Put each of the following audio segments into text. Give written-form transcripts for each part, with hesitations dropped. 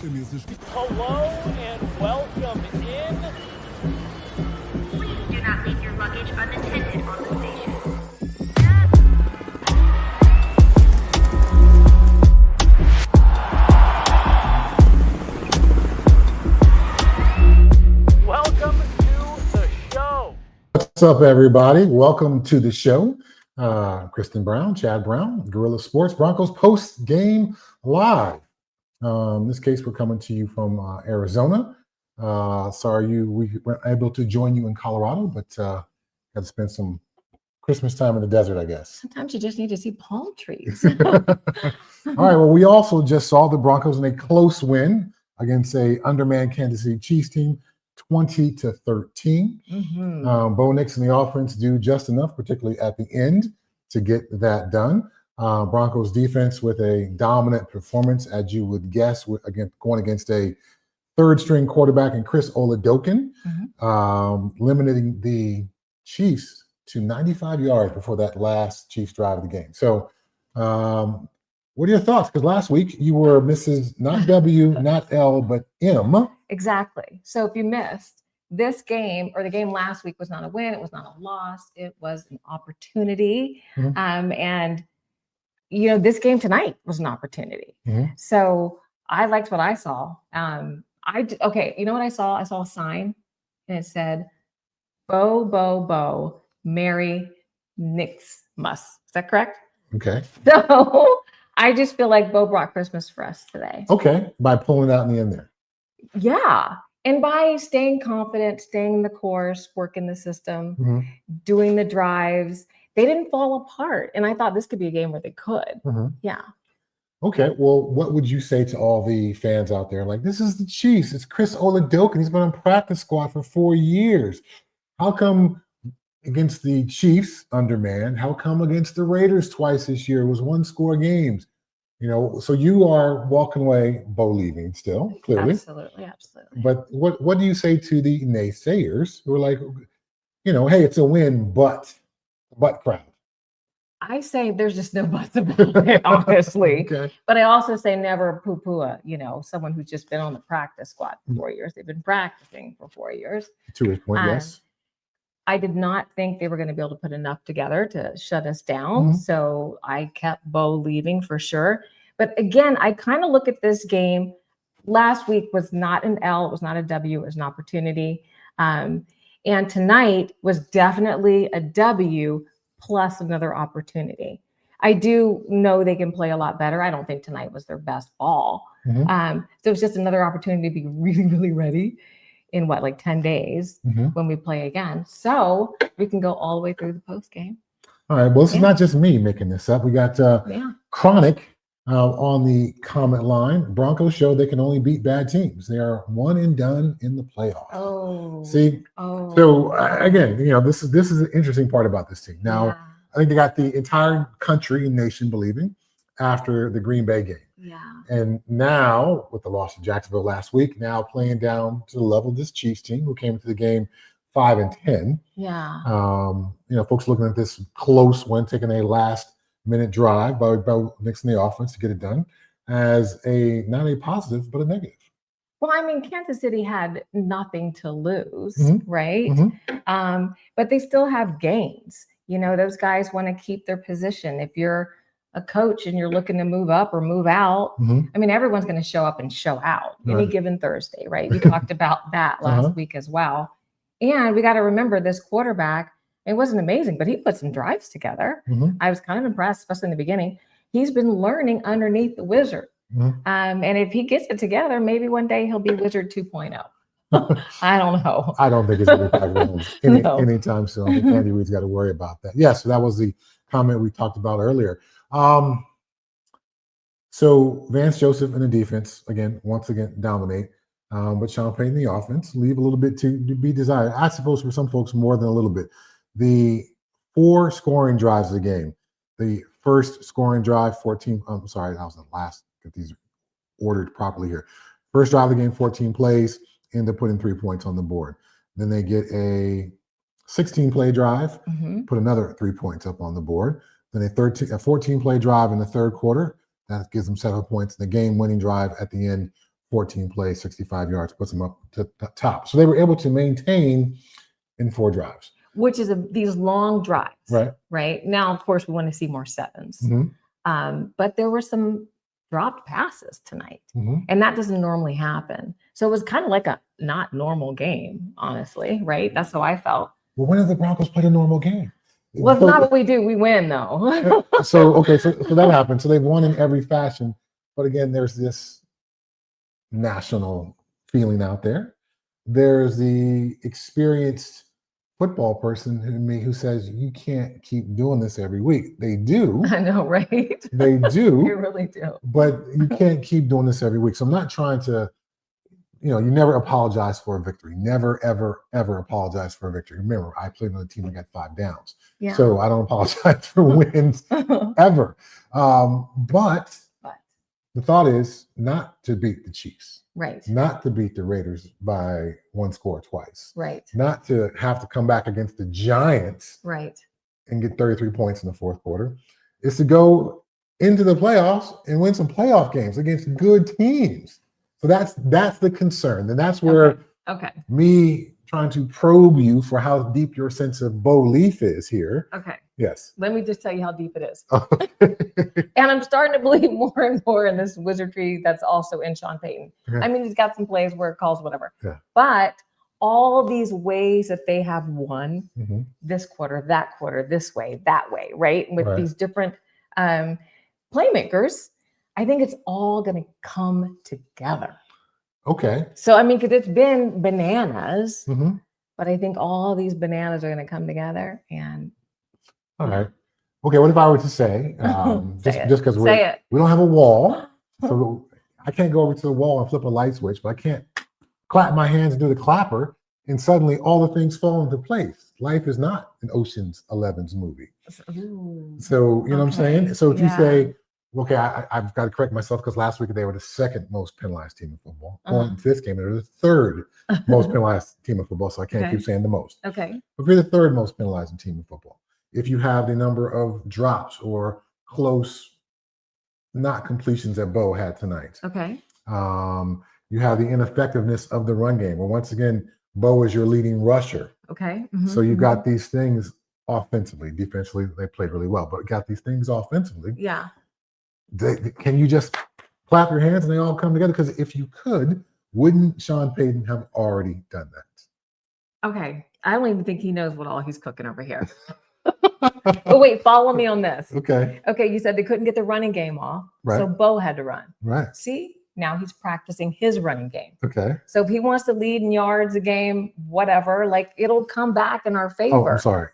Hello and welcome in. Please do not leave your luggage unattended on the station. Welcome to the show. What's up, everybody? Welcome to the show. Kristin Brown, Chad Brown, Guerilla Sports, Broncos Postgame Live. In this case, we're coming to you from Arizona. Sorry we weren't able to join you in Colorado, but got to spend some Christmas time in the desert, I guess. Sometimes you just need to see palm trees. All right. Well, we also just saw the Broncos in a close win against a undermanned Kansas City Chiefs team, 20-13. Bo Nix and the offense do just enough, particularly at the end, to get that done. Broncos defense with a dominant performance, as you would guess, going against a third-string quarterback in Chris Oladokun, limiting the Chiefs to 95 yards before that last Chiefs drive of the game. So what are your thoughts? Because last week you were Mrs. not W, not L, but M. Exactly. So if you missed this game, or the game last week was not a win, it was not a loss, it was an opportunity. And this game tonight was an opportunity. So I liked what I saw. Okay, you know what I saw? I saw a sign and it said, Bo, Bo, Bo, Merry Nixmas. Is that correct? Okay. So I just feel like Bo brought Christmas for us today. Okay. By pulling out in the end there. Yeah. And by staying confident, staying in the course, working the system, doing the drives, they didn't fall apart. And I thought this could be a game where they could. Yeah. Okay. Well, what would you say to all the fans out there? Like, this is the Chiefs. It's Chris Oladokun. He's been on practice squad for 4 years. How come against the Chiefs undermanned? How come against the Raiders twice this year? It was one-score games. So you are walking away, believing still, clearly. Absolutely. But what do you say to the naysayers who are like, hey, it's a win, but crowd? I say there's just no buts about it, honestly. Okay. But I also say never poo-poo someone who's just been on the practice squad for 4 years. They've been practicing for 4 years. To his point, yes. I did not think they were going to be able to put enough together to shut us down. So I kept Bo leaving for sure. But again, I kind of look at this game. Last week was not an L. It was not a W. It was an opportunity. And tonight was definitely a W plus another opportunity. I do know they can play a lot better. I don't think tonight was their best ball. So it was just another opportunity to be really, really ready in 10 days when we play again. So we can go all the way through the post game. All right. Well, this is not just me making this up. We got Chronic on the comment line. Broncos show they can only beat bad teams. They are one and done in the playoffs. Oh. See? Oh. So again, this is an interesting part about this team. Now, I think they got the entire country and nation believing after the Green Bay game. Yeah. And now, with the loss to Jacksonville last week, now playing down to the level of this Chiefs team who came into the game 5-10. Yeah. Folks looking at this close one, taking a last-minute drive by Nix in the offense to get it done as not a positive, but a negative. Well, Kansas City had nothing to lose, right? But they still have gains. Those guys want to keep their position. If you're a coach and you're looking to move up or move out, everyone's going to show up and show out any given Thursday, right? We talked about that last week as well. And we got to remember this quarterback, it wasn't amazing, but he put some drives together. I was kind of impressed, especially in the beginning. He's been learning underneath the wizard. And if he gets it together, maybe one day he'll be Wizard 2.0. I don't know. I don't think it's going to be anytime soon. I think Andy Reid's got to worry about that. So that was the comment we talked about earlier. So Vance Joseph in the defense, once again, dominate. But Sean Payton in the offense, leave a little bit to be desired. I suppose for some folks more than a little bit. The 4 scoring drives of the game. The first scoring drive, 14. I'm sorry, that was the last. Get these ordered properly here. First drive of the game, 14 plays, end up putting 3 points on the board. Then they get a 16-play drive, put another 3 points up on the board. Then a 14-play drive in the third quarter. That gives them 7 points. The game-winning drive at the end 14 plays, 65 yards, puts them up to the top. So they were able to maintain in 4 drives. Which is these long drives. Right. Right. Now, of course, we want to see more 7s. But there were some dropped passes tonight. And that doesn't normally happen. So it was kind of like a not normal game, honestly. Right. That's how I felt. Well, when have the Broncos played a normal game? Well, it's not what we do. We win, though. so that happened. So they've won in every fashion. But again, there's this national feeling out there. There's the experienced football person in me who says you can't keep doing this every week. They do. I know, right? They do. You really do. But you can't keep doing this every week. So I'm not trying to, you never apologize for a victory. Never, ever, ever apologize for a victory. Remember, I played on a team that got 5 downs. Yeah. So I don't apologize for wins ever. But the thought is not to beat the Chiefs. Right. Not to beat the Raiders by 1 score twice. Right. Not to have to come back against the Giants. Right. And get 33 points in the 4th quarter. It's to go into the playoffs and win some playoff games against good teams. So that's the concern. And that's where me trying to probe you for how deep your sense of Bo Leaf is here. Okay. Yes. Let me just tell you how deep it is. Okay. And I'm starting to believe more and more in this wizardry that's also in Sean Payton. Okay. I mean, he's got some plays where it calls whatever. Yeah. But all these ways that they have won this quarter, that quarter, this way, that way, right? With these different playmakers, I think it's all going to come together. Okay. So, I mean, because it's been bananas, but I think all these bananas are going to come together. And all right. Okay. What if I were to say, just because we don't have a wall, so I can't go over to the wall and flip a light switch, but I can't clap my hands and do the clapper, and suddenly all the things fall into place. Life is not an Ocean's 11's movie. Ooh, so, you know what I'm saying? So if you say, okay, I've got to correct myself because last week they were the 2nd most penalized team in football. Going into this game, they're the 3rd most penalized team in football, so I can't keep saying the most. Okay. But if you're the 3rd most penalized team in football, if you have the number of drops or close not completions that Bo had tonight. Okay. You have the ineffectiveness of the run game. Well, once again, Bo is your leading rusher. Okay. So you've got these things offensively. Defensively, they played really well, but got these things offensively. Yeah. Can you just clap your hands and they all come together? Because if you could, wouldn't Sean Payton have already done that? Okay. I don't even think he knows what all he's cooking over here. But wait, follow me on this. Okay. Okay, you said they couldn't get the running game off. Right. So Bo had to run. Right. See, now he's practicing his running game. Okay. So if he wants to lead in yards a game, whatever, like it'll come back in our favor. Oh, I'm sorry.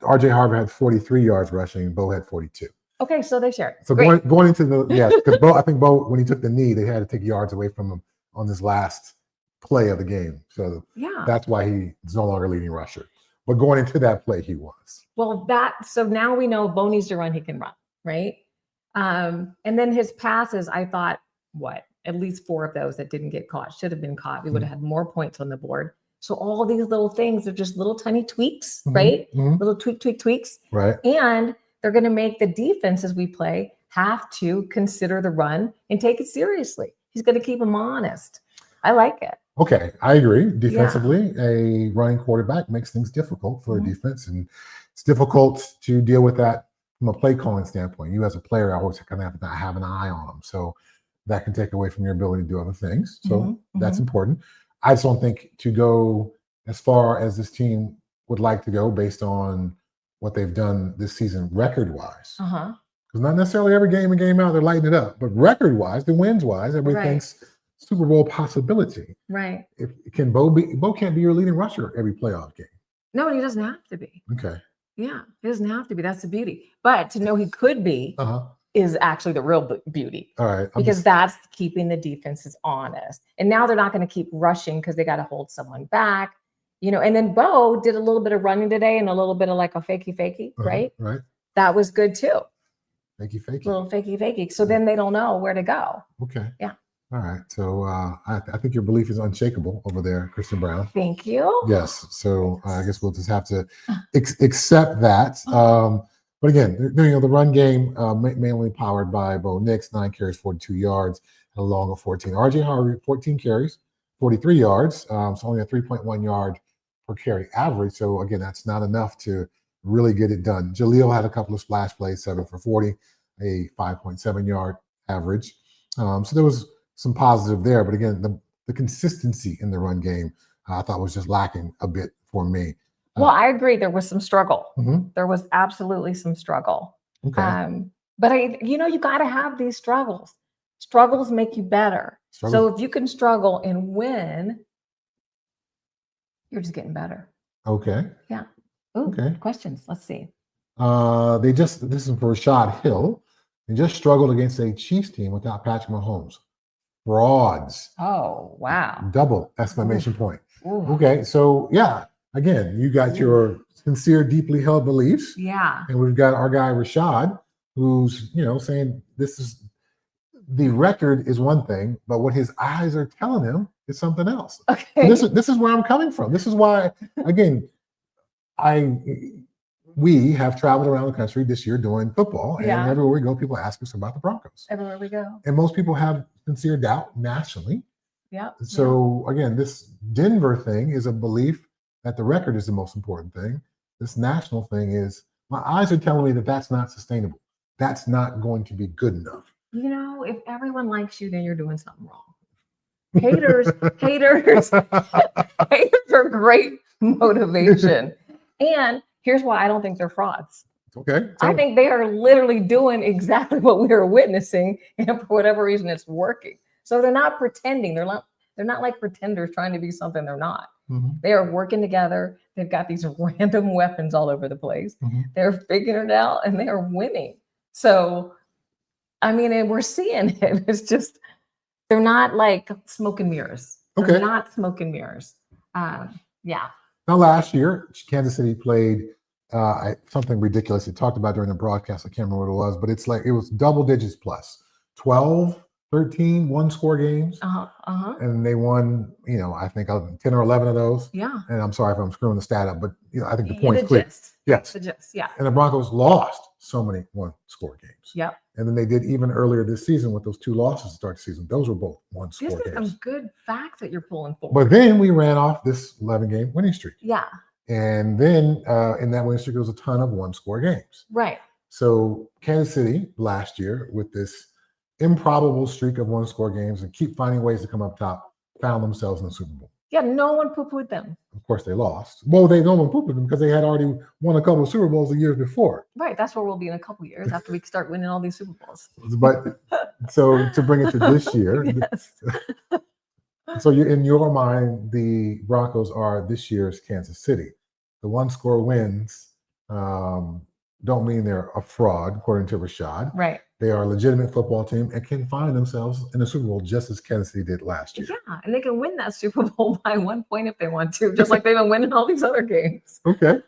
RJ Harvey had 43 yards rushing. Bo had 42. Okay, so they share. So going into the because I think Bo, when he took the knee, they had to take yards away from him on this last play of the game. So that's why he's no longer leading rusher. But going into that play, he was. Well, so now we know Bo needs to run, he can run, right? And then his passes, I thought, at least 4 of those that didn't get caught should have been caught. We would have had more points on the board. So all these little things are just little tiny tweaks, right? Little tweaks. Right. And they're going to make the defenses we play have to consider the run and take it seriously. He's going to keep them honest. I like it. Okay, I agree. Defensively, a running quarterback makes things difficult for a defense, and it's difficult to deal with that from a play calling standpoint. You as a player always kind of have to have an eye on them, so that can take away from your ability to do other things. So that's important. I just don't think to go as far as this team would like to go based on what they've done this season record-wise. Because not necessarily every game and game out, they're lighting it up. But record-wise, the wins-wise, everybody thinks Super Bowl possibility. Right. Bo can't be your leading rusher every playoff game. No, he doesn't have to be. Okay. Yeah, he doesn't have to be. That's the beauty. But to know he could be is actually the real beauty. All right. Because that's keeping the defenses honest. And now they're not going to keep rushing because they got to hold someone back. And then Bo did a little bit of running today and a little bit of like a fakey, right? Right. That was good too. Fakey. Little fakey. So then they don't know where to go. Okay. Yeah. All right. So I think your belief is unshakable over there, Kristin Brown. Thank you. Yes. So I guess we'll just have to accept that. But again, the run game mainly powered by Bo Nix, 9 carries, 42 yards, and a long of 14. R.J. Harvey, 14 carries, 43 yards, so only a 3.1 yard per carry average. So again, that's not enough to really get it done. Jaleel had a couple of splash plays, 7 for 40, a 5.7 yard average. So there was some positive there, but again, the consistency in the run game I thought was just lacking a bit for me. Well, I agree. There was some struggle. Mhm. There was absolutely some struggle. Okay. But you got to have these struggles. Struggles make you better. So if you can struggle and win, you're just getting better. Okay. Yeah. Ooh, Okay. questions. Let's see. This is for Rashad Hill. They just struggled against a Chiefs team without Patrick Mahomes. Frauds. Oh, wow. Double exclamation point. Ooh. Okay. So yeah, again, you got your sincere, deeply held beliefs. Yeah. And we've got our guy Rashad, who's saying the record is one thing, but what his eyes are telling him is something else. Okay. So this is where I'm coming from. This is why, again, we have traveled around the country this year doing football, and everywhere we go, people ask us about the Broncos. Everywhere we go. And most people have sincere doubt nationally. Yeah. So again, this Denver thing is a belief that the record is the most important thing. This national thing is, my eyes are telling me that that's not sustainable. That's not going to be good enough. If everyone likes you, then you're doing something wrong. Haters are great motivation. And here's why I don't think they're frauds. Okay. I think they are literally doing exactly what we are witnessing, and for whatever reason, it's working. So they're not pretending. They're not like pretenders trying to be something they're not. Mhm. They are working together. They've got these random weapons all over the place. Mhm. They're figuring it out, and they are winning. So, and we're seeing it. It's just they're not like smoke and mirrors. They're Okay. not smoke and mirrors. Yeah. Now, last year, Kansas City played something ridiculous. It talked about during the broadcast. I can't remember what it was, but it was double digits plus 12, 13 one-score games. And they won, I think 10 or 11 of those. Yeah. And I'm sorry if I'm screwing the stat up, but I think the The point's clear. gist. Yes. The gist. Yeah. And the Broncos lost so many one-score games. Yep. And then they did even earlier this season with those 2 losses to start the season. Those were both one-score This is games. some good facts that you're pulling for. But then we ran off this 11-game winning streak. Yeah. And then in that winning streak, there was a ton of one-score games. Right. So Kansas City last year, with this improbable streak of one-score games and keep finding ways to come up top, found themselves in the Super Bowl. Yeah, no one poo-pooed them. Of course, they lost. Well, no one poo-pooed them because they had already won a couple of Super Bowls the years before. Right. That's where we'll be in a couple years after we start winning all these Super Bowls. But so to bring it to this year, Yes. so in your mind, the Broncos are this year's Kansas City. The one-score wins don't mean they're a fraud, according to Rashad. Right. They are a legitimate football team and can find themselves in the Super Bowl just as Kansas City did last year. Yeah, and they can win that Super Bowl by 1 point if they want to, just like they've been winning all these other games. Okay.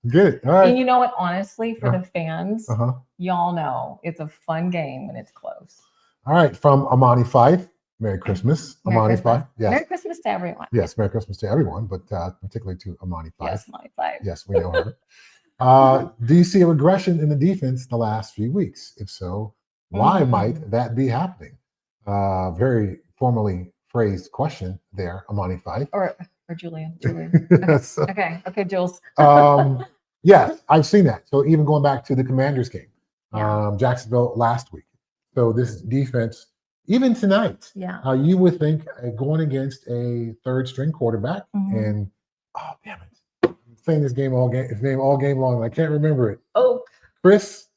Good. All right. And you know what? Honestly, for the fans, Uh-huh. y'all know it's a fun game when it's close. All right. From Amani Fife, Merry Christmas. Merry Amani Christmas. Fife. Yes. Merry Christmas to everyone. Yes. Merry Christmas to everyone, but particularly to Amani Fife. Yes, my five. Yes, we know her. Do you see a regression in the defense the last few weeks? If so, why might that be happening? Very formally phrased question there, Amani Fife. Or Julian. Yes. Okay, Jules. Yes, I've seen that. So even going back to the Commanders game, Yeah. Jacksonville last week. So this defense, even tonight, Yeah. you would think going against a third-string quarterback, and oh damn it, I'm saying his name all game long, and I can't remember it. Oh, Chris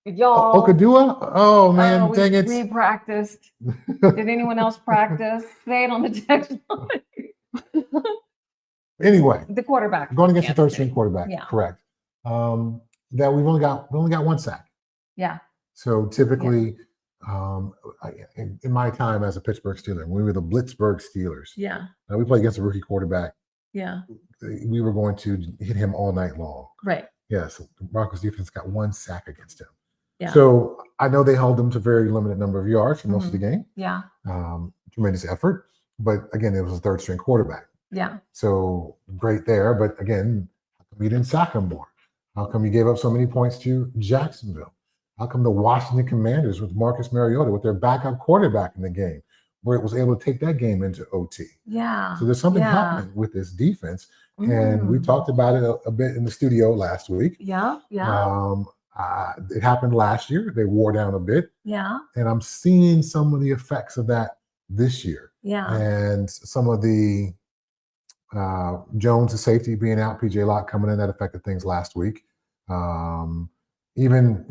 y'all. Okadua? Oh man, dang it! We practiced. Did anyone else practice? Say it on the text line. Anyway, The quarterback. going against a Kansas third-string City. quarterback, Yeah. correct. That we only got 1 sack. Yeah. So typically, in my time as a Pittsburgh Steeler, we were the Blitzburgh Steelers. Yeah. Now we played against a rookie quarterback. Yeah. We were going to hit him all night long. Right. Yes, the Broncos defense got 1 sack against him. Yeah. So I know they held them to a very limited number of yards for most of the game. Yeah. Tremendous effort. But again, it was a third-string quarterback. Yeah. So great there. But again, how come you didn't sack him more? How come you gave up so many points to Jacksonville? How come the Washington Commanders with Marcus Mariota, with their backup quarterback in the game, where it was able to take that game into OT? Yeah. So there's something yeah. happening with this defense. And we talked about it a bit in the studio last week. Yeah. Yeah. It happened last year. They wore down a bit. Yeah. And I'm seeing some of the effects of that this year. Yeah. And some of the Jones, the safety, being out, PJ Locke coming in, that affected things last week. Even,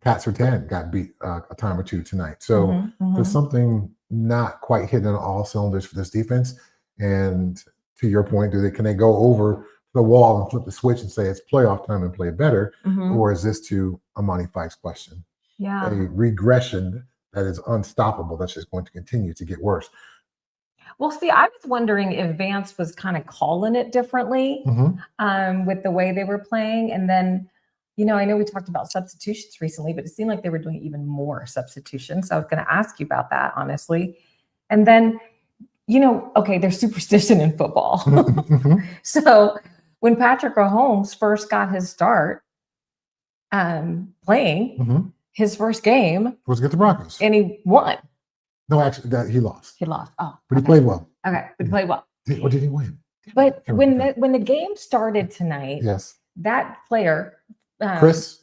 Pat Surtain got beat a time or two tonight. So there's something not quite hitting on all cylinders for this defense. And to your point, can they go over the wall and flip the switch and say it's playoff time and play better? Or is this, to Amani Fike's question, a regression that is unstoppable that's just going to continue to get worse? Well, see, I was wondering if Vance was kind of calling it differently with the way they were playing. And then, I know we talked about substitutions recently, but it seemed like they were doing even more substitutions. So I was going to ask you about that, honestly. And then, okay, there's superstition in football. So when Patrick Mahomes first got his start playing, his first game was against the Broncos. And he won. No, actually, he lost. He lost. Oh, but he played well. Okay, but he played well. Or did he win? But when the game started tonight, yes, that player, Chris,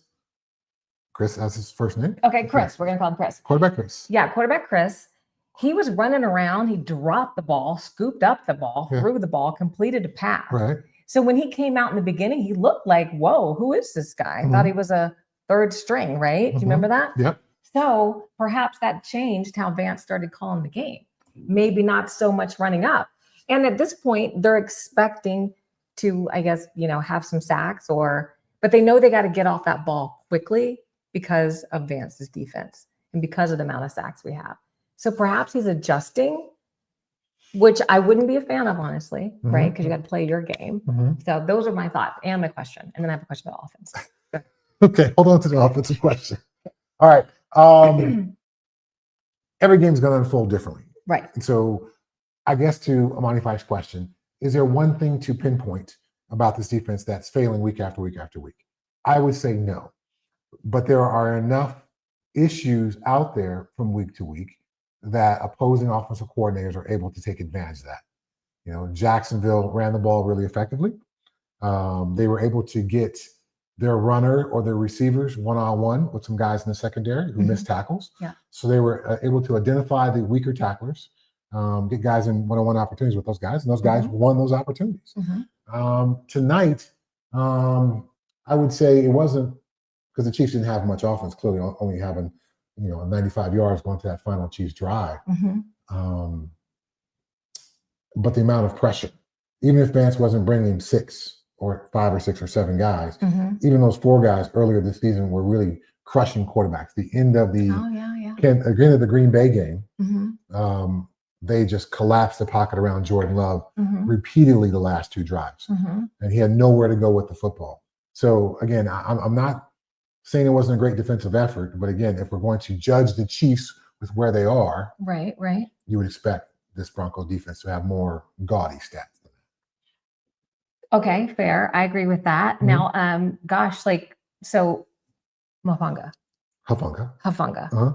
that's his first name. Okay, Chris. We're gonna call him Chris. Quarterback Chris. Yeah, quarterback Chris. He was running around. He dropped the ball, scooped up the ball, threw the ball, completed a pass. Right. So when he came out in the beginning, he looked like, whoa, who is this guy? I thought he was a third string, right? Do you remember that? Yep. So perhaps that changed how Vance started calling the game. Maybe not so much running up. And at this point, they're expecting to, I guess, have some sacks but they know they got to get off that ball quickly because of Vance's defense and because of the amount of sacks we have. So perhaps he's adjusting, which I wouldn't be a fan of, honestly, right? Because you got to play your game. So those are my thoughts and my question. And then I have a question about offense. Okay, hold on to the offensive question. All right. Every game's going to unfold differently. Right. And so I guess to Amani Fike's question, is there one thing to pinpoint about this defense that's failing week after week after week? I would say no. But there are enough issues out there from week to week that opposing offensive coordinators are able to take advantage of that. Jacksonville ran the ball really effectively. They were able to get their runner or their receivers one-on-one with some guys in the secondary who missed tackles. Yeah. So they were able to identify the weaker tacklers, get guys in one-on-one opportunities with those guys, and those guys won those opportunities. Tonight, I would say it wasn't because the Chiefs didn't have much offense, clearly only having 95 yards going to that final Chiefs drive. But the amount of pressure, even if Vance wasn't bringing 6 or 5 or 6 or 7 guys, even those 4 guys earlier this season were really crushing quarterbacks. The end of the end of the Green Bay game, they just collapsed the pocket around Jordan Love repeatedly the last 2 drives, and he had nowhere to go with the football. So again, I'm not saying it wasn't a great defensive effort, but again, if we're going to judge the Chiefs with where they are, right, you would expect this Broncos defense to have more gaudy stats. Okay, fair. I agree with that. Now, so Hufanga.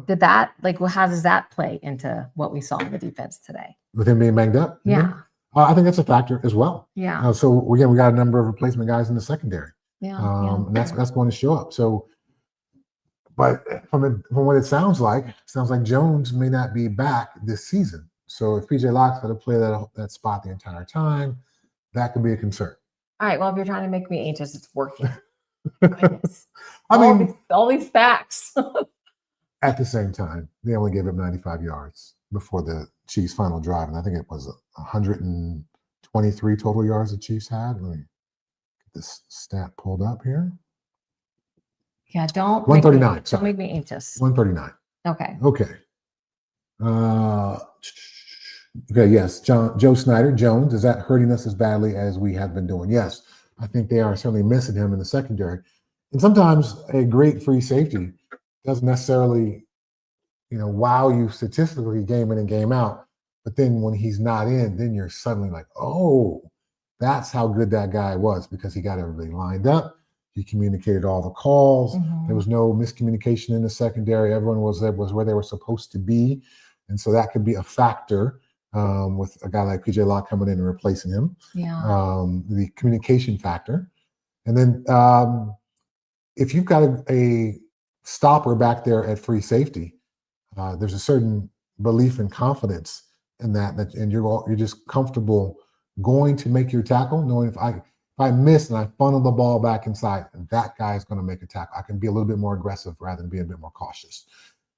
Did that, how does that play into what we saw in the defense today? With him being banged up? Yeah. I think that's a factor as well. Yeah. So again, we got a number of replacement guys in the secondary. Yeah. And that's going to show up. So, but from what it sounds like Jones may not be back this season. So if PJ Locke's going to play that spot the entire time, that could be a concern. All right. Well, if you're trying to make me anxious, it's working. Goodness. all these facts. At the same time, they only gave up 95 yards before the Chiefs' final drive, and I think it was 123 total yards the Chiefs had. Let me get this stat pulled up here. Yeah, don't 139. Don't make me anxious. 139. Okay. Okay, yes. Joe Snyder, Jones, is that hurting us as badly as we have been doing? Yes. I think they are certainly missing him in the secondary. And sometimes a great free safety doesn't necessarily, wow you statistically game in and game out. But then when he's not in, then you're suddenly like, oh, that's how good that guy was, because he got everybody lined up. He communicated all the calls. Mhm. There was no miscommunication in the secondary. Everyone was where they were supposed to be. And so that could be a factor with a guy like PJ Locke coming in and replacing him. Yeah. The communication factor. And then if you've got a stopper back there at free safety, there's a certain belief and confidence in that and you're just comfortable going to make your tackle, knowing if I miss and I funnel the ball back inside, that guy is going to make a tackle. I can be a little bit more aggressive rather than being a bit more cautious.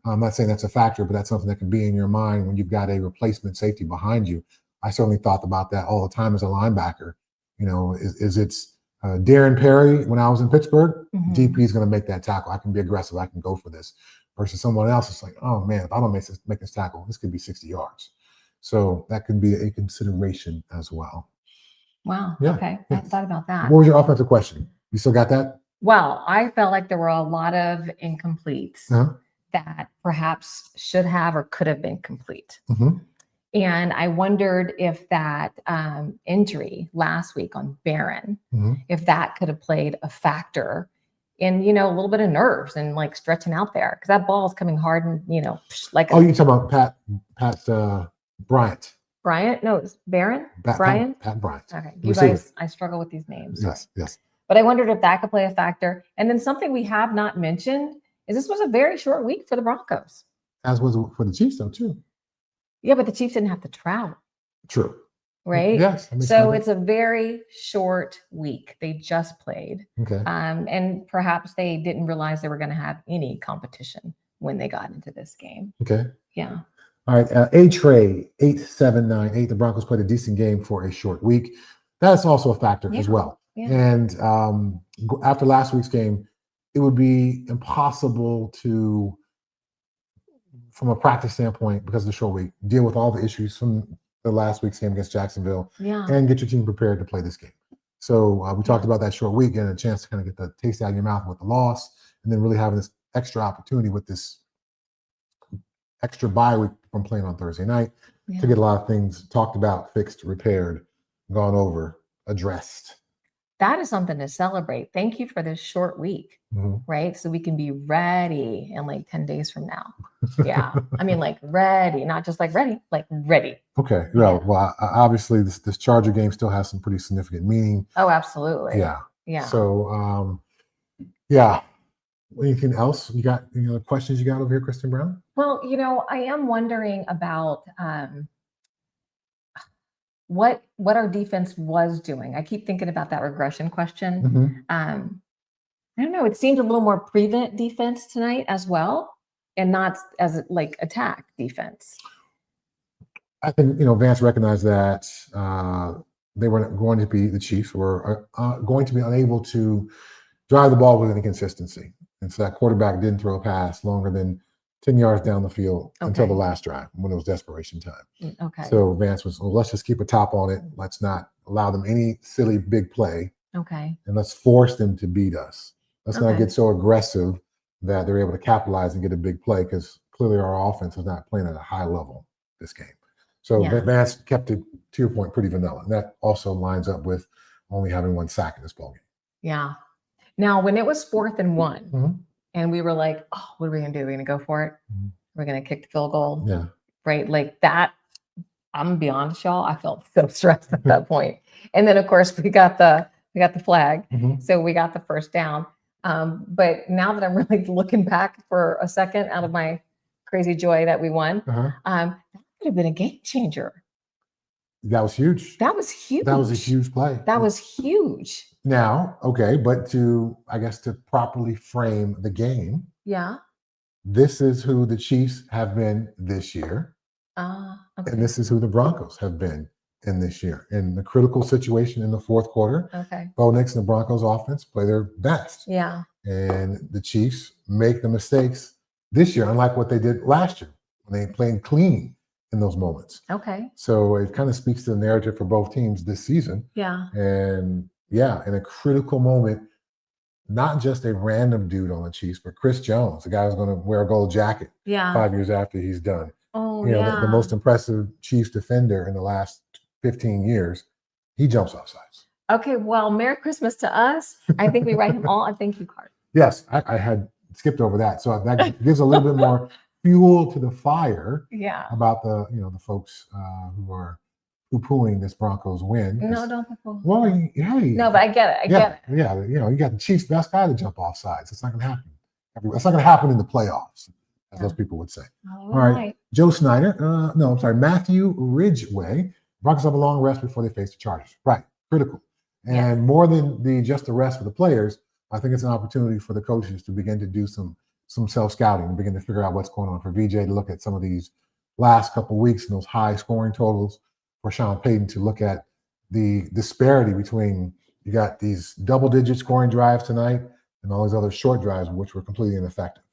I'm not saying that's a factor, but that's something that can be in your mind when you've got a replacement safety behind you. I certainly thought about that all the time as a linebacker. You know, is it's Darren Perry when I was in Pittsburgh, Mhm. DP is going to make that tackle. I can be aggressive. I can go for this. Versus someone else, it's like, oh man, if I don't make this tackle, this could be 60 yards. So that could be a consideration as well. Wow. Yeah, Okay. I yeah. hadn't thought about that. What was your offensive question? You still got that? Well, I felt like there were a lot of incompletes Uh-huh. that perhaps should have or could have been complete. Mm-hmm. And I wondered if that injury last week on Barron, Mm-hmm. if that could have played a factor in, you know, a little bit of nerves and like stretching out there, because that ball is coming hard and, you know, like Oh, you're talking about Pat Bryant. Bryant? No, it's Barron? Brian? Pat Bryant. Okay. You Receiver. guys, I struggle with these names. Yes. But I wondered if that could play a factor. And then something we have not mentioned is this was a very short week for the Broncos. As was for the Chiefs, though, too. Yeah, but the Chiefs didn't have to travel, True. right? Yes. that makes So sense. it's a very short week. They just played. Okay. And perhaps they didn't realize they were going to have any competition when they got into this game. Okay. Yeah. All right. A-Trey, 8798. The Broncos played a decent game for a short week. That's also a factor as well. Yeah. And after last week's game, it would be impossible to, from a practice standpoint, because of the short week, deal with all the issues from the last week's game against Jacksonville Yeah. and get your team prepared to play this game. So we talked about that short week and a chance to kind of get the taste out of your mouth with the loss, and then really having this extra opportunity with this extra bye week from playing on Thursday night to get a lot of things talked about, fixed, repaired, gone over, addressed. That is something to celebrate. Thank you for this short week, right? So we can be ready in like 10 days from now. Yeah. I mean, like ready, not just like ready, like ready. Okay. Yeah. Well, obviously this Charger game still has some pretty significant meaning. Oh, absolutely. Yeah. Yeah. So, yeah. Anything else you got? Any other questions you got over here, Kristin Brown? Well, you know, I am wondering about what our defense was doing. I keep thinking about that regression question. I don't know. It seemed a little more prevent defense tonight as well, and not as like attack defense. I think, Vance recognized that they were going to be, the Chiefs were going to be unable to drive the ball with any consistency. And so that quarterback didn't throw a pass longer than 10 yards down the field until the last drive when it was desperation time. Okay. So Vance was, well, let's just keep a top on it. Let's not allow them any silly big play. Okay. And let's force them to beat us. Let's not get so aggressive that they're able to capitalize and get a big play, because clearly our offense is not playing at a high level this game. So Vance kept it, to your point, pretty vanilla. And that also lines up with only having one sack in this ballgame. Yeah. Now, when it was 4th and 1, and we were like, oh, what are we going to do? We're going to go for it. We're going to kick the field goal. Yeah. Right. Like that. I'm going to be honest, y'all. I felt so stressed at that point. And then, of course, we got the flag. So we got the first down. But now that I'm really looking back for a second out of my crazy joy that we won, that could have been a game changer. That was huge. That was huge. That was a huge play. That was huge. Now, okay, but to properly frame the game. Yeah. This is who the Chiefs have been this year. Okay. And this is who the Broncos have been in this year. In the critical situation in the fourth quarter, Bo Nix and the Broncos offense play their best. Yeah. And the Chiefs make the mistakes this year, unlike what they did last year when they played clean in those moments. Okay. So it kind of speaks to the narrative for both teams this season. Yeah. And in a critical moment, not just a random dude on the Chiefs, but Chris Jones, the guy who's going to wear a gold jacket 5 years after he's done. Oh, the most impressive Chiefs defender in the last 15 years, he jumps off sides. Okay, well, Merry Christmas to us. I think we write him all a thank you card. Yes, I had skipped over that. So that gives a little bit more fuel to the fire Yeah. about the folks who are poo-pooing this Broncos win. No, don't poo-poo. Well, hey. No, but I get it. I get it. Yeah, you got the Chiefs' best guy to jump off sides. It's not going to happen. It's not going to happen in the playoffs, as those people would say. All right. right. Joe Snyder. No, I'm sorry. Matthew Ridgway. Broncos have a long rest before they face the Chargers. Right. Critical. And more than just the rest for the players, I think it's an opportunity for the coaches to begin to do some self-scouting and begin to figure out what's going on. For VJ to look at some of these last couple of weeks and those high scoring totals, for Sean Payton to look at the disparity between, you got these double-digit scoring drives tonight and all these other short drives, which were completely ineffective.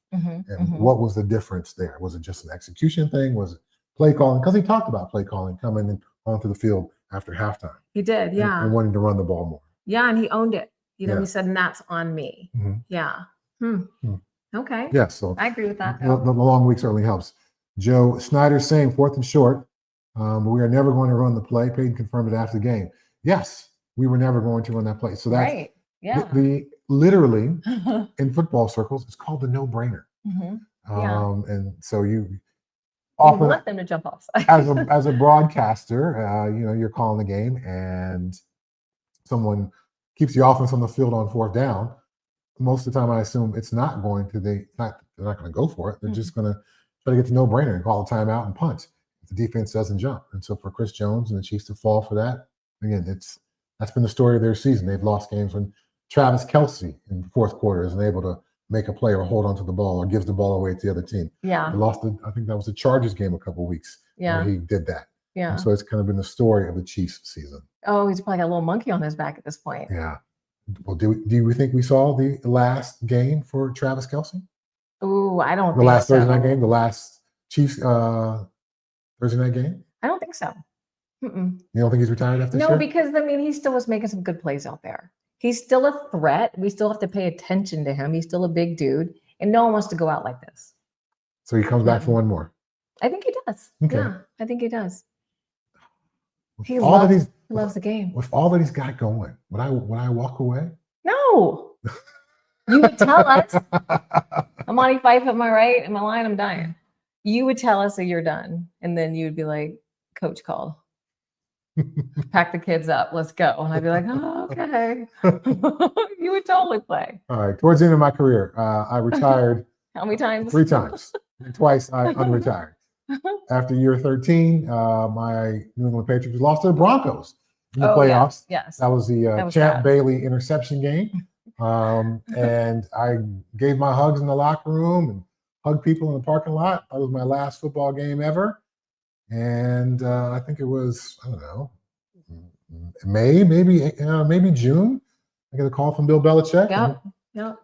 What was the difference there? Was it just an execution thing? Was it play calling? Because he talked about play calling coming onto the field after halftime. He did, yeah. And wanting to run the ball more. Yeah, and he owned it. He said, and that's on me. Yeah. Okay. Yeah, so I agree with that. The long week certainly helps. Joe Snyder saying 4th and short, but we are never going to run the play. Payton confirmed it after the game. Yes, we were never going to run that play. So that's right. Yeah. Literally in football circles, it's called the no-brainer. And so you often want them to jump off as a broadcaster, you're calling the game and someone keeps the offense on the field on 4th down. Most of the time, I assume it's not going to. They're not going to go for it. They're just going to try to get the no-brainer and call a timeout and punt if the defense doesn't jump. And so for Chris Jones and the Chiefs to fall for that, again, that's been the story of their season. They've lost games when Travis Kelce in the 4th quarter isn't able to make a play or hold onto the ball or gives the ball away to the other team. Yeah. They lost. I think that was the Chargers game a couple of weeks. Yeah. Where he did that. Yeah. And so it's kind of been the story of the Chiefs season. Oh, he's probably got a little monkey on his back at this point. Yeah. Well, do we think we saw the last game for Travis Kelce? Ooh, I don't The think last so. Thursday night game, the last Chiefs Thursday night game? I don't think so. You don't think he's retired after this No, year? because he still was making some good plays out there. He's still a threat. We still have to pay attention to him. He's still a big dude, and no one wants to go out like this. So he comes back for one more. I think he does. Okay. Yeah, I think he does. He With loves the game. With all that he's got going, would I walk away? No. You would tell us. I'm on 5 foot, am I right? Am I lying? I'm dying. You would tell us that you're done. And then you would be like, Coach called. Pack the kids up. Let's go. And I'd be like, oh, okay. You would totally play. All right. Towards the end of my career, I retired. How many times? 3 times. Twice I unretired. After year 13, my New England Patriots lost to the Broncos in the playoffs. Yes. That was the That was Champ sad. Bailey interception game. And I gave my hugs in the locker room and hugged people in the parking lot. That was my last football game ever. And I think it was, I don't know, maybe June. I get a call from Bill Belichick. Yep.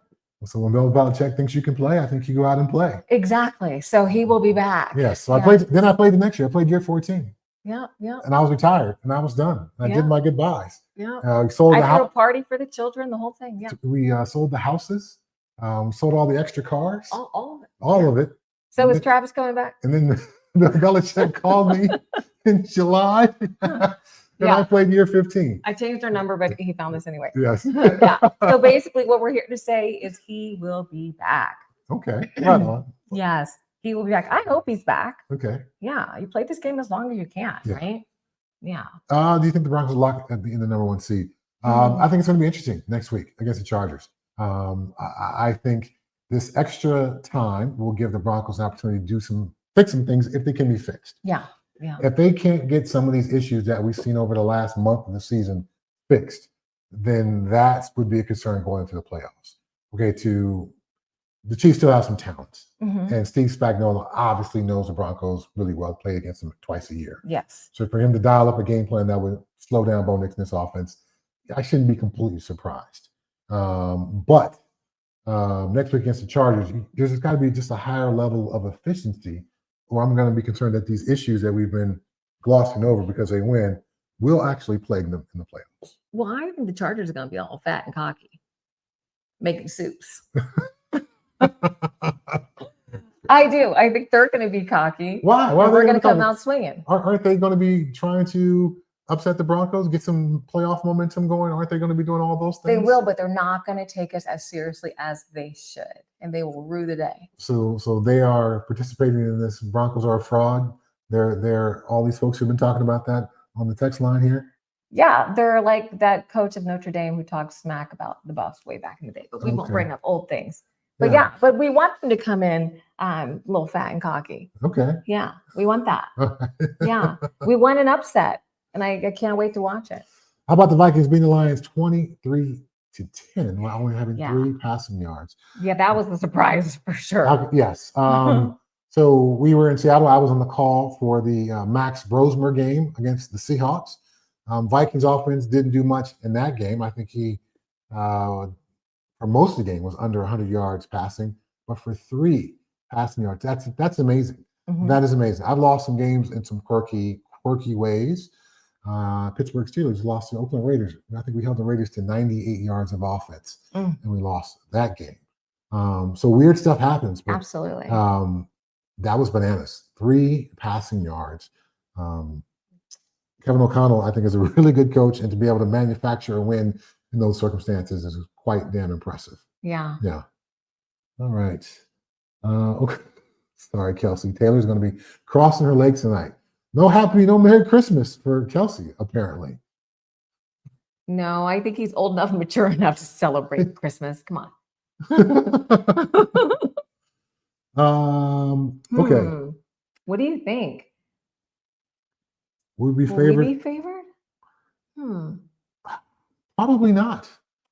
So when Bill Belichick thinks you can play, I think you go out and play. Exactly. So he will be back. Yes. So I played the next year. I played year 14. Yeah. And I was retired and I was done. And I did my goodbyes. Yeah. We sold the I threw a house. party for the children, the whole thing. Yeah. We sold the houses. Sold all the extra cars. All of it. All of it. So is Travis coming back? And then the Belichick called me in July. And I played year 15. I changed our number, but he found us anyway. Yes. Yeah. So basically what we're here to say is he will be back. Okay. Right on. Yes. He will be back. I hope he's back. Okay. Yeah. You played this game as long as you can, right? Yeah. Do you think the Broncos will lock in the number 1 seed? I think it's going to be interesting next week against the Chargers. I think this extra time will give the Broncos an opportunity to fix some things if they can be fixed. Yeah. Yeah. If they can't get some of these issues that we've seen over the last month of the season fixed, then that would be a concern going into the playoffs. Okay, the Chiefs still have some talent. And Steve Spagnuolo obviously knows the Broncos really well, played against them twice a year. Yes. So for him to dial up a game plan that would slow down Bo Nix's offense, I shouldn't be completely surprised. But next week against the Chargers, there's got to be just a higher level of efficiency, or I'm going to be concerned that these issues that we've been glossing over because they win will actually plague them in the playoffs. Well, I think the Chargers are going to be all fat and cocky, making soups. I do. I think they're going to be cocky. Why? We're going to come out swinging. Aren't they going to be trying to upset the Broncos, get some playoff momentum going? Aren't they going to be doing all those things? They will, but they're not going to take us as seriously as they should, and they will rue the day. So they are participating in this. Broncos are a fraud. They're all these folks who've been talking about that on the text line here. Yeah, they're like that coach of Notre Dame who talked smack about the Buffs way back in the day, but we won't bring up old things. But yeah, but we want them to come in a little fat and cocky. Okay. Yeah, we want that. Yeah, we want an upset, and I can't wait to watch it. How about the Vikings beating the Lions 23-10 while only having 3 passing yards? Yeah, that was the surprise for sure. Yes. So we were in Seattle. I was on the call for the Max Brosmer game against the Seahawks. Vikings offense didn't do much in that game. I think he, for most of the game, was under 100 yards passing, but for 3 passing yards, that's amazing. Mm-hmm. That is amazing. I've lost some games in some quirky ways. Pittsburgh Steelers lost to Oakland Raiders. I think we held the Raiders to 98 yards of offense, and we lost that game. So weird stuff happens. But, absolutely. That was bananas. 3 passing yards. Kevin O'Connell, I think, is a really good coach, and to be able to manufacture a win in those circumstances is quite damn impressive. Yeah. Yeah. All right. Okay. Sorry, Kelsey. Taylor's going to be crossing her legs tonight. No Merry Christmas for Kelsey, apparently. No, I think he's old enough and mature enough to celebrate Christmas. Come on. Okay. What do you think? Would we Will we be favored? Probably not.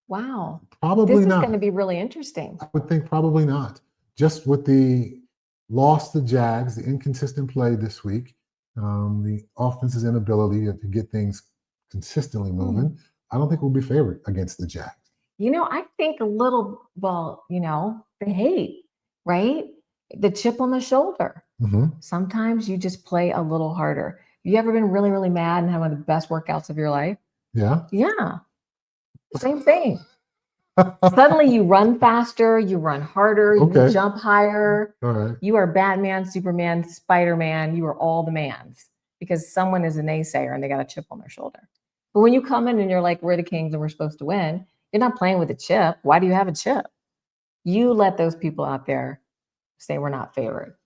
Wow. Probably this not. This is going to be really interesting. I would think probably not. Just with the loss to the Jags, the inconsistent play this week, the offense's inability to get things consistently moving, I don't think we'll be favored against the Jags. I think a little, the hate, right? The chip on the shoulder. Mm-hmm. Sometimes you just play a little harder. You ever been really, really mad and had one of the best workouts of your life? Yeah. Yeah. Same thing. Suddenly you run faster, you run harder, you jump higher. All right. You are Batman, Superman, Spider-Man. You are all the mans because someone is a naysayer and they got a chip on their shoulder. But when you come in and you're like, we're the Kings and we're supposed to win, you're not playing with a chip. Why do you have a chip? You let those people out there say we're not favored.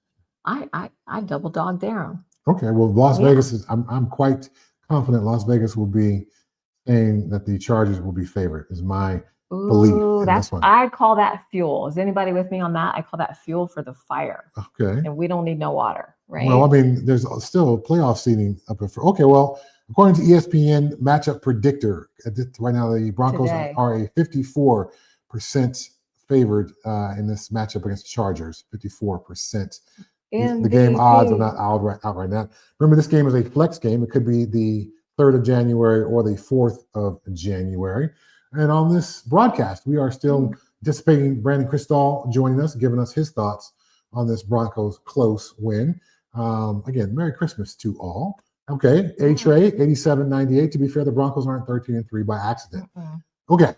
I double dog dare them. Okay, well, Las Vegas is. I'm quite confident Las Vegas will be saying that the Chargers will be favored. Is my belief. That's I call that fuel. Is anybody with me on that? I call that fuel for the fire. Okay. And we don't need no water, right? Well, I mean, there's still playoff seeding up for. Okay, well, according to ESPN matchup predictor, right now the Broncos are a 54% favored in this matchup against the Chargers. 54%. The game odds are not out right now. Remember, this game is a flex game. It could be the 3rd of January or the 4th of January. And on this broadcast, we are still anticipating Brandon Krisztal joining us, giving us his thoughts on this Broncos close win. Again, Merry Christmas to all. Okay, A-Trey, 87-98. To be fair, the Broncos aren't 13-3 by accident. Okay.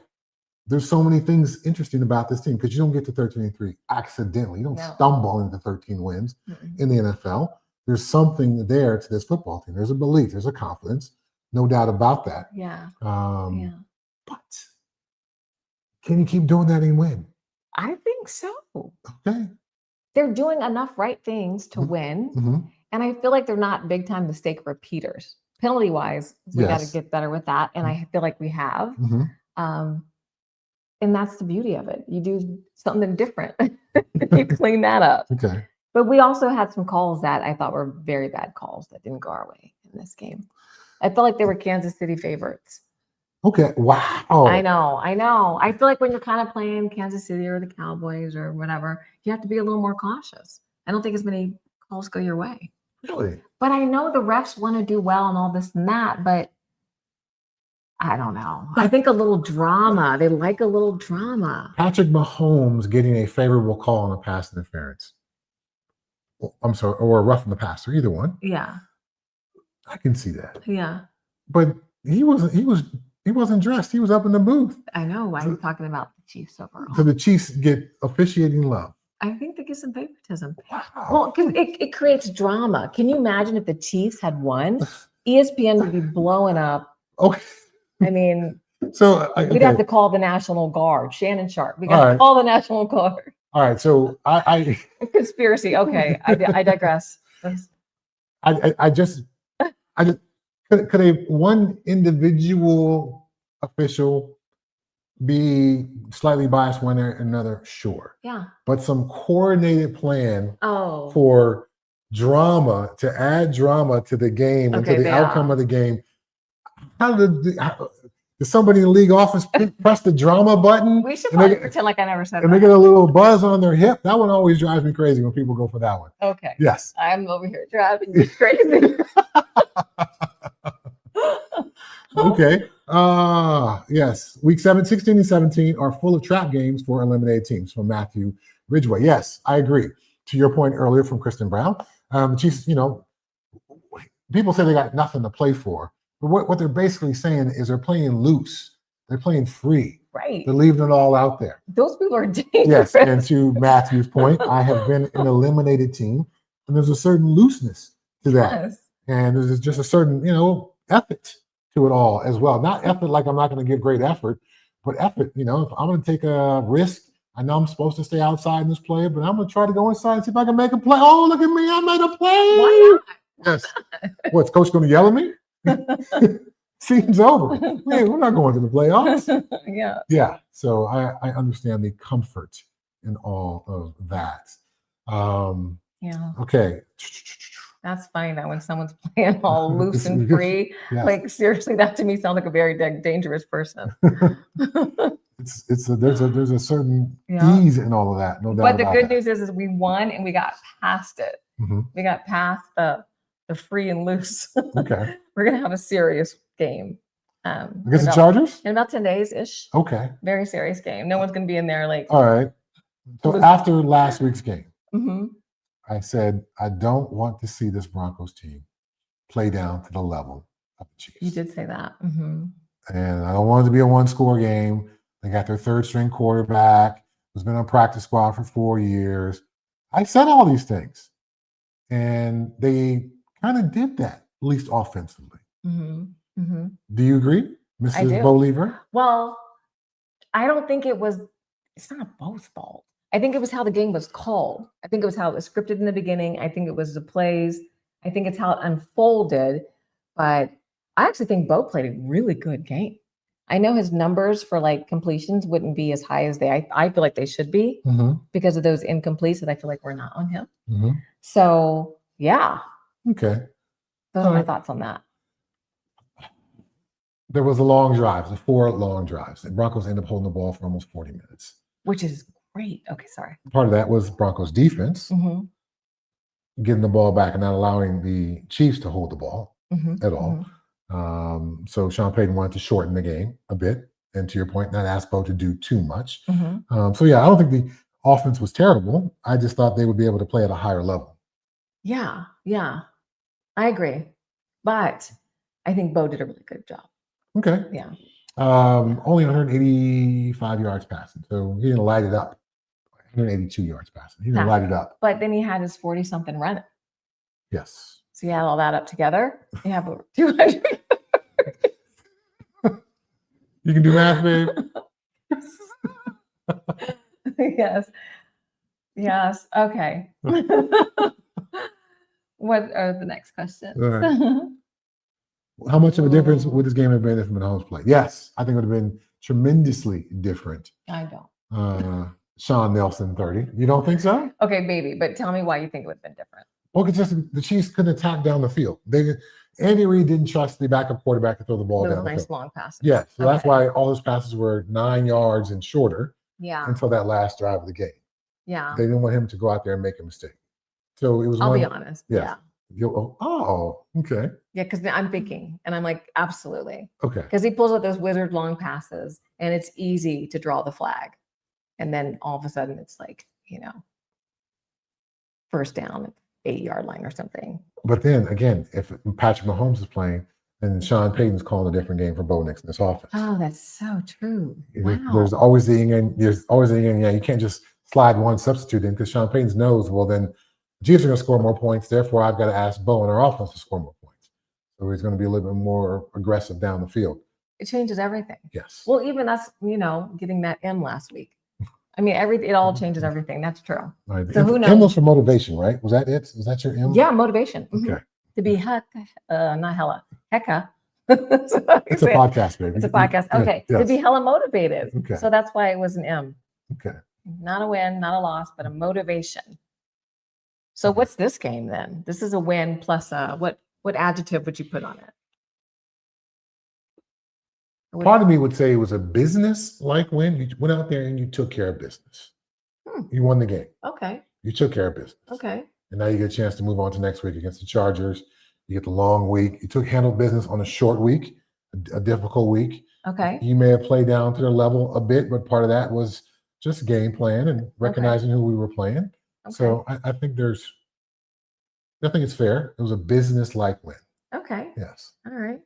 There's so many things interesting about this team because you don't get to 13-3 accidentally. You don't stumble into 13 wins in the NFL. There's something there to this football team. There's a belief. There's a confidence. No doubt about that. Yeah. But can you keep doing that and win? I think so. Okay. They're doing enough right things to win. And I feel like they're not big time mistake repeaters. Penalty wise, we got to get better with that. And I feel like we have. And that's the beauty of it. You do something different. You clean that up. Okay. But we also had some calls that I thought were very bad calls that didn't go our way in this game. I felt like they were Kansas City favorites. Okay. Wow. I know. I feel like when you're kind of playing Kansas City or the Cowboys or whatever, you have to be a little more cautious. I don't think as many calls go your way. Really? But I know the refs want to do well and all this and that, but I don't know. I think a little drama. They like a little drama. Patrick Mahomes getting a favorable call on a pass interference. I'm sorry, or a rough in the passer, either one. Yeah. I can see that. Yeah. But he wasn't dressed. He was up in the booth. I know. Why are you talking about the Chiefs overall? So the Chiefs get officiating love. I think they get some favoritism. Wow. Well, because it creates drama. Can you imagine if the Chiefs had won? ESPN would be blowing up. Okay. I mean, So we'd have to call the National Guard. Shannon Sharp. We got to call the National Guard. All right. So I Conspiracy. Okay. I digress. I just could a one individual official be slightly biased when they're another? Sure. Yeah. But some coordinated plan Oh. for drama, to add drama to the game and to the outcome of the game. How did somebody in the league office press the drama button? We should probably pretend like I never said that. And they get a little buzz on their hip. That one always drives me crazy when people go for that one. Okay. Yes. I'm over here driving you crazy. Okay. Yes. Week 16 and 17 are full of trap games for eliminated teams from Matthew Ridgway. Yes, I agree. To your point earlier from Kristin Brown, the Chiefs, people say they got nothing to play for. But what they're basically saying is they're playing loose. They're playing free. Right. They're leaving it all out there. Those people are dangerous. Yes. And to Matthew's point, I have been an eliminated team, and there's a certain looseness to that. Yes. And there's just a certain, effort to it all as well. Not effort like I'm not going to give great effort, but effort. If I'm going to take a risk, I know I'm supposed to stay outside in this play, but I'm going to try to go inside and see if I can make a play. Oh, look at me. I made a play. Why not? Yes. What's coach going to yell at me? Season's over. Hey, we're not going to the playoffs. Yeah. Yeah. So I understand the comfort in all of that. Yeah. Okay. That's funny that when someone's playing all loose and free, yes. Like seriously, that to me sounds like a very dangerous person. There's a certain ease in all of that, no doubt. But the good news is we won and we got past it. Mm-hmm. We got past the free and loose. Okay. We're gonna have a serious game. Against the Chargers? In about 10 days ish. Okay. Very serious game. No one's gonna be in there like. All right. So after last week's game, mm-hmm. I said, I don't want to see this Broncos team play down to the level of the Chiefs. You did say that. Mm-hmm. And I don't want it to be a one-score game. They got their third-string quarterback who's been on practice squad for 4 years. I said all these things. And they kind of did that, at least offensively. Mm-hmm. Mm-hmm. Do you agree, Mrs. Believer? Well, I don't think it's not both fault. I think it was how the game was called. I think it was how it was scripted in the beginning. I think it was the plays. I think it's how it unfolded. But I actually think Bo played a really good game. I know his numbers for like completions wouldn't be as high as I feel like they should be because of those incompletes that I feel like were not on him. Mm-hmm. So, yeah. Okay. Those are my thoughts on that. There was a long drive, 4 long drives. The Broncos ended up holding the ball for almost 40 minutes. Which is great. Okay, sorry. Part of that was Broncos defense getting the ball back and not allowing the Chiefs to hold the ball at all. So Sean Payton wanted to shorten the game a bit. And to your point, not ask Bo to do too much. So, yeah, I don't think the offense was terrible. I just thought they would be able to play at a higher level. Yeah, I agree. But I think Bo did a really good job. Okay. Yeah. Only 185 yards passing. So he didn't light it up. 182 yards passing. He didn't light it up. But then he had his 40-something running. Yes. So you add all that up together, you have over 200. You can do math, babe. Yes. Okay. What are the next questions? Right. How much of a difference would this game have been if Mahomes played? Yes, I think it would have been tremendously different. I don't. Sean Nelson, 30. You don't think so? Okay, maybe, but tell me why you think it would have been different. Well, it's just the Chiefs couldn't attack down the field. Andy Reid didn't trust the backup quarterback to throw the ball down the field. Long passes. Yeah, so that's why all his passes were 9 yards and shorter. Yeah. Until that last drive of the game. Yeah. They didn't want him to go out there and make a mistake. So it was. I'll be honest. Yes. Yeah. Okay. Yeah, because I'm thinking, and I'm like, absolutely. Okay. Because he pulls out those wizard long passes, and it's easy to draw the flag, and then all of a sudden it's like, first down at the 8-yard line or something. But then again, if Patrick Mahomes is playing, then Sean Payton's calling a different game for Bo Nix in this offense. Oh, that's so true. Wow. There's always the yin and there's always the yin and yang. You can't just slide one substitute in because Sean Payton knows, well, then the Chiefs are going to score more points. Therefore, I've got to ask Bo and our offense to score more points. So he's going to be a little bit more aggressive down the field. It changes everything. Yes. Well, even us, getting that M last week. I mean, it all changes everything. That's true. Right. So who knows? M was for motivation, right? Was that it? Was that your M? Yeah, motivation. Okay. To be not hella, hecka. It's a podcast, baby. It's a podcast. Okay. Yes. To be hella motivated. Okay. So that's why it was an M. Okay. Not a win, not a loss, but a motivation. So what's this game then? This is a win plus what adjective would you put on it? Part of me would say it was a business-like win. You went out there and you took care of business. You won the game. Okay. You took care of business. Okay. And now you get a chance to move on to next week against the Chargers. You get the long week. You handled business on a short week, a difficult week. Okay. You may have played down to their level a bit, but part of that was just game plan and recognizing who we were playing. Okay. So I think it's fair. It was a business-like win. Okay. Yes. All right.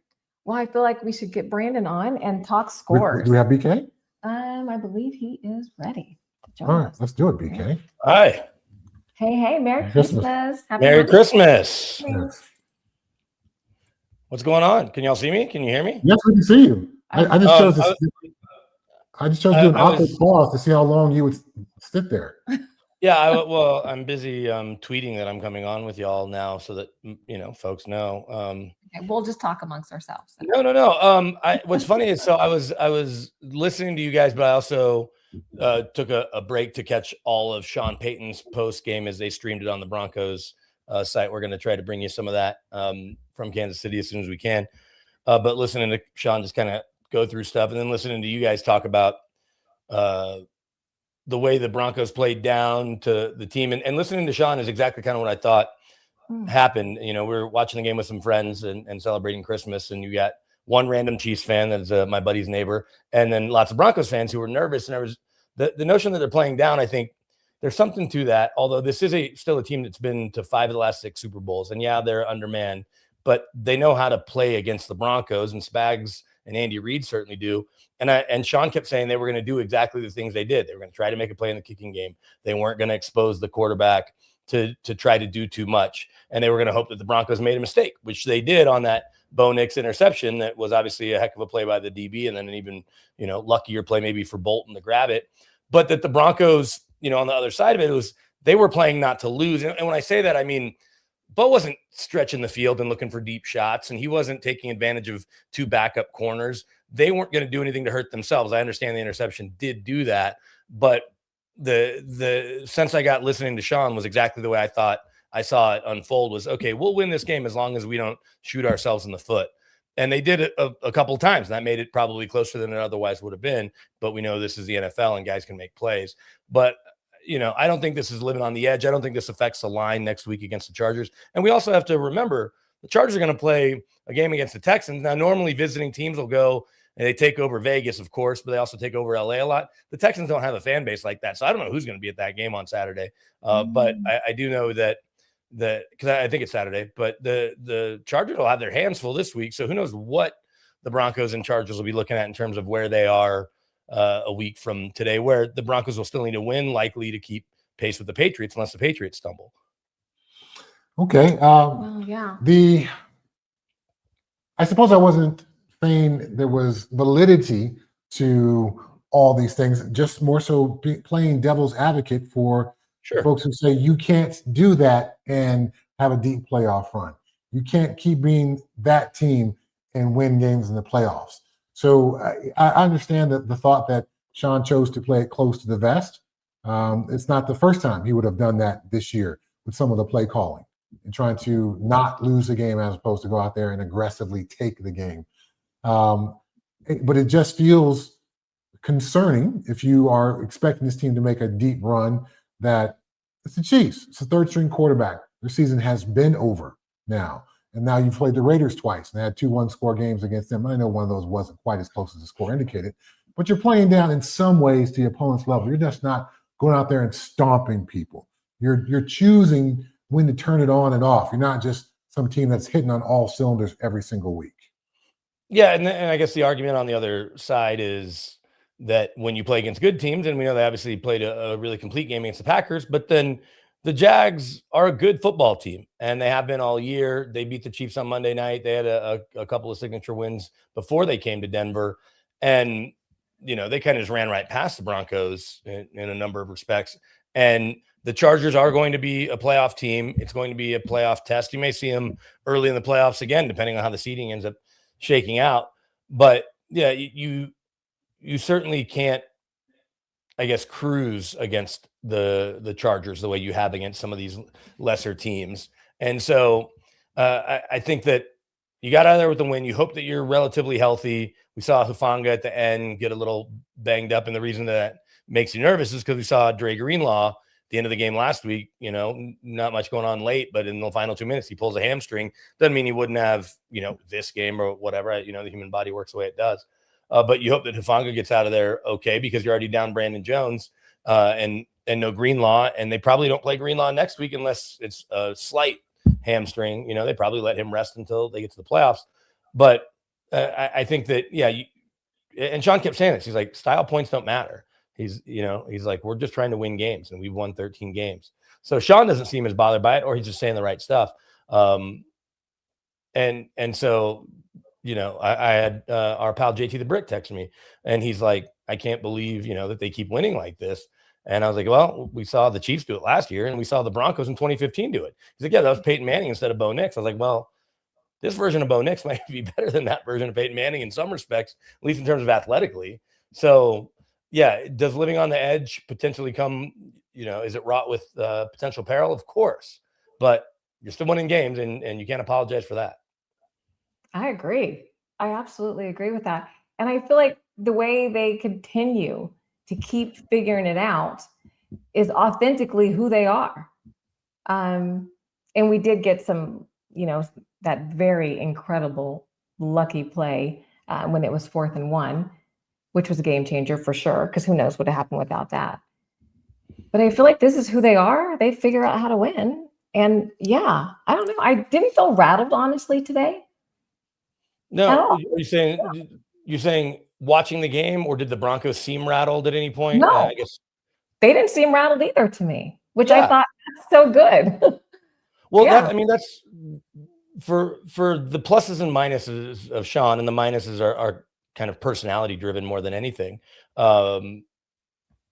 Well, I feel like we should get Brandon on and talk scores. Do we have BK? I believe he is ready to join All right, us. let's do it, BK. Hi. Hey, Merry Christmas. Happy Merry holidays. Christmas. Yes. What's going on? Can y'all see me? Can you hear me? Yes, we can see you. I just chose I just chose to do an I awkward was- pause to see how long you would sit there. Yeah, I'm busy tweeting that I'm coming on with y'all now so that folks know. Okay, we'll just talk amongst ourselves. No. What's funny is I was listening to you guys, but I also took a break to catch all of Sean Payton's post game as they streamed it on the Broncos site. We're going to try to bring you some of that from Kansas City as soon as we can. But listening to Sean just kind of go through stuff and then listening to you guys talk about the way the Broncos played down to the team and listening to Sean is exactly kind of what I thought happened. We were watching the game with some friends and celebrating Christmas, and you got one random Chiefs fan that's my buddy's neighbor, and then lots of Broncos fans who were nervous. And there was the notion that they're playing down. I think there's something to that, although this is still a team that's been to 5 of the last 6 Super Bowls. And yeah, they're undermanned, but they know how to play against the Broncos, and Spags and Andy Reid certainly do. And Sean kept saying they were going to do exactly the things they did. They were going to try to make a play in the kicking game. They weren't going to expose the quarterback to try to do too much. And they were going to hope that the Broncos made a mistake, which they did on that Bo Nix interception. That was obviously a heck of a play by the DB, and then an even, luckier play maybe for Bolton to grab it. But that the Broncos, on the other side of it was they were playing not to lose. And when I say that, I mean, Bo wasn't stretching the field and looking for deep shots, and he wasn't taking advantage of 2 backup corners. They weren't going to do anything to hurt themselves. I understand the interception did do that, but the sense I got listening to Sean was exactly the way I thought I saw it unfold was, okay, we'll win this game as long as we don't shoot ourselves in the foot. And they did it a couple of times. And that made it probably closer than it otherwise would have been. But we know this is the NFL and guys can make plays. But I don't think this is living on the edge. I don't think this affects the line next week against the Chargers. And we also have to remember the Chargers are going to play a game against the Texans. Now, normally visiting teams will go and they take over Vegas, of course, but they also take over LA a lot. The Texans don't have a fan base like that. So I don't know who's going to be at that game on Saturday. But I do know that because I think it's Saturday, but the Chargers will have their hands full this week. So who knows what the Broncos and Chargers will be looking at in terms of where they are a week from today, where the Broncos will still need to win, likely to keep pace with the Patriots, unless the Patriots stumble. Okay. Well, yeah. I suppose I wasn't saying there was validity to all these things, just more so playing devil's advocate for folks who say you can't do that and have a deep playoff run. You can't keep being that team and win games in the playoffs. So I understand that the thought that Sean chose to play it close to the vest. It's not the first time he would have done that this year with some of the play calling and trying to not lose the game as opposed to go out there and aggressively take the game. But it just feels concerning if you are expecting this team to make a deep run, that it's the Chiefs. It's a third-string quarterback. Their season has been over now. And now you've played the Raiders twice and had 2 one-score games against them. I know one of those wasn't quite as close as the score indicated, but you're playing down in some ways to the opponent's level. You're just not going out there and stomping people. You're choosing when to turn it on and off. You're not just some team that's hitting on all cylinders every single week. Yeah, and I guess the argument on the other side is that when you play against good teams, and we know they obviously played a really complete game against the Packers, but then the Jags are a good football team, and they have been all year. They beat the Chiefs on Monday night. They had a couple of signature wins before they came to Denver, and they kind of just ran right past the Broncos in a number of respects. And the Chargers are going to be a playoff team. It's going to be a playoff test. You may see them early in the playoffs again, depending on how the seeding ends up shaking out. But yeah, you certainly can't, I guess, cruise against the Chargers the way you have against some of these lesser teams. And so I think that you got out of there with the win. You hope that you're relatively healthy. We saw Hufanga at the end get a little banged up. And the reason that makes you nervous is because we saw Dre Greenlaw at the end of the game last week, not much going on late, but in the final 2 minutes, he pulls a hamstring. Doesn't mean he wouldn't have, this game or whatever. The human body works the way it does. But you hope that Hufanga gets out of there okay, because you're already down Brandon Jones and no Greenlaw. And they probably don't play Greenlaw next week unless it's a slight hamstring. They probably let him rest until they get to the playoffs. But I think that, and Sean kept saying this. He's like, style points don't matter. He's like, we're just trying to win games, and we've won 13 games. So Sean doesn't seem as bothered by it, or he's just saying the right stuff. And so, I had our pal JT the Brick text me, and he's like, I can't believe, that they keep winning like this. And I was like, well, we saw the Chiefs do it last year, and we saw the Broncos in 2015 do it. He's like, yeah, that was Peyton Manning instead of Bo Nix. I was like, well, this version of Bo Nix might be better than that version of Peyton Manning in some respects, at least in terms of athletically. So, yeah, does living on the edge potentially come, is it wrought with potential peril? Of course. But you're still winning games, and you can't apologize for that. I agree. I absolutely agree with that. And I feel like the way they continue to keep figuring it out is authentically who they are. And we did get some, that very incredible lucky play when it was 4th and 1, which was a game changer for sure, because who knows what would have happened without that. But I feel like this is who they are. They figure out how to win. And yeah, I don't know. I didn't feel rattled, honestly, today. No, are you're saying watching the game, or did the Broncos seem rattled at any point? No, I guess they didn't seem rattled either to me, which I thought was so good. Well, that's for the pluses and minuses of Sean, and the minuses are kind of personality driven more than anything.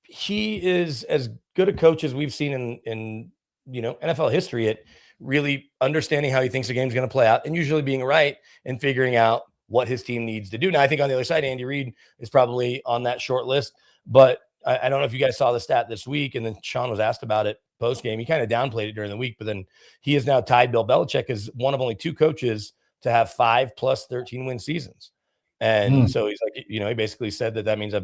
He is as good a coach as we've seen in NFL history at really understanding how he thinks the game's going to play out, and usually being right and figuring out what his team needs to do. Now, I think on the other side, Andy Reid is probably on that short list, but I don't know if you guys saw the stat this week, and then Sean was asked about it post-game. He kind of downplayed it during the week, but then he has now tied Bill Belichick as one of only 2 coaches to have 5 plus 13 win seasons. And so he's like, he basically said that means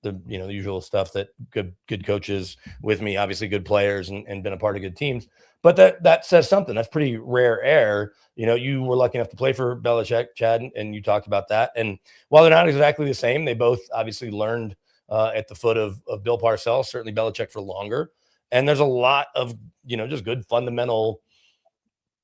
the usual stuff that good coaches with me, obviously good players and been a part of good teams. But that says something. That's pretty rare air. You were lucky enough to play for Belichick, Chad, and you talked about that. And while they're not exactly the same, they both obviously learned at the foot of Bill Parcells, certainly Belichick for longer. And there's a lot of, just good fundamental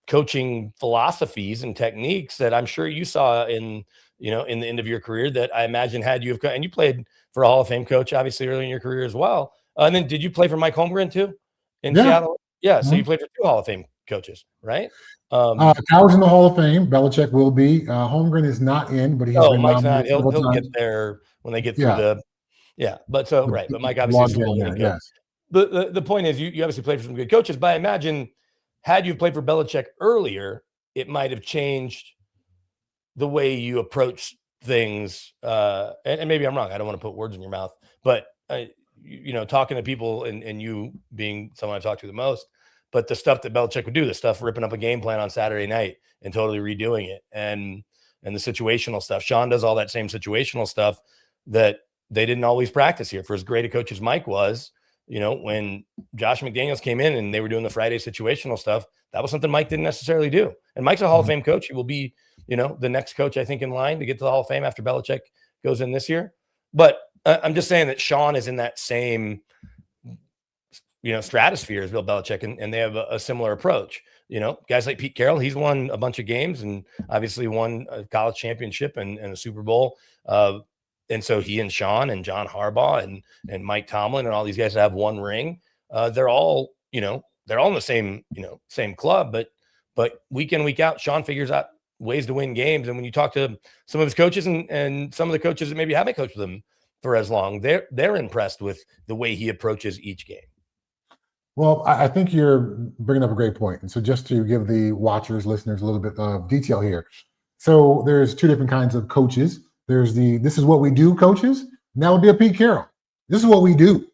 coaching philosophies and techniques that I'm sure you saw in the end of your career that I imagine and you played for a Hall of Fame coach, obviously early in your career as well. And then did you play for Mike Holmgren too in Seattle? Yeah. So you played for 2 Hall of Fame coaches, right? Cowher's in the Hall of Fame. Belichick will be. Holmgren is not in, but he's been Mike's not. nominated. He'll get there when they get through But Mike obviously is Super Bowl winning coach. Yes. The point is you obviously played for some good coaches, but I imagine had you played for Belichick earlier, it might have changed the way you approach things. And maybe I'm wrong. I don't want to put words in your mouth, but talking to people and you being someone I've talked to the most, but the stuff that Belichick would do, the stuff ripping up a game plan on Saturday night and totally redoing it, and the situational stuff. Sean does all that same situational stuff that they didn't always practice here. For as great a coach as Mike was, when Josh McDaniels came in and they were doing the Friday situational stuff, that was something Mike didn't necessarily do. And Mike's a Hall of Fame coach. He will be, the next coach, I think, in line to get to the Hall of Fame after Belichick goes in this year. But I'm just saying that Sean is in that same, stratosphere as Bill Belichick, and they have a similar approach. Guys like Pete Carroll, he's won a bunch of games and obviously won a college championship and a Super Bowl. And so he and Sean and John Harbaugh and Mike Tomlin and all these guys that have one ring, they're all, they're all in the same club, but week in, week out, Sean figures out ways to win games. And when you talk to some of his coaches and some of the coaches that maybe haven't coached with him for as long, they're impressed with the way he approaches each game. Well, I think you're bringing up a great point. And so just to give the watchers, listeners, a little bit of detail here. So there's two different kinds of coaches. There's this is what we do coaches. And that would be a Pete Carroll. This is what we do.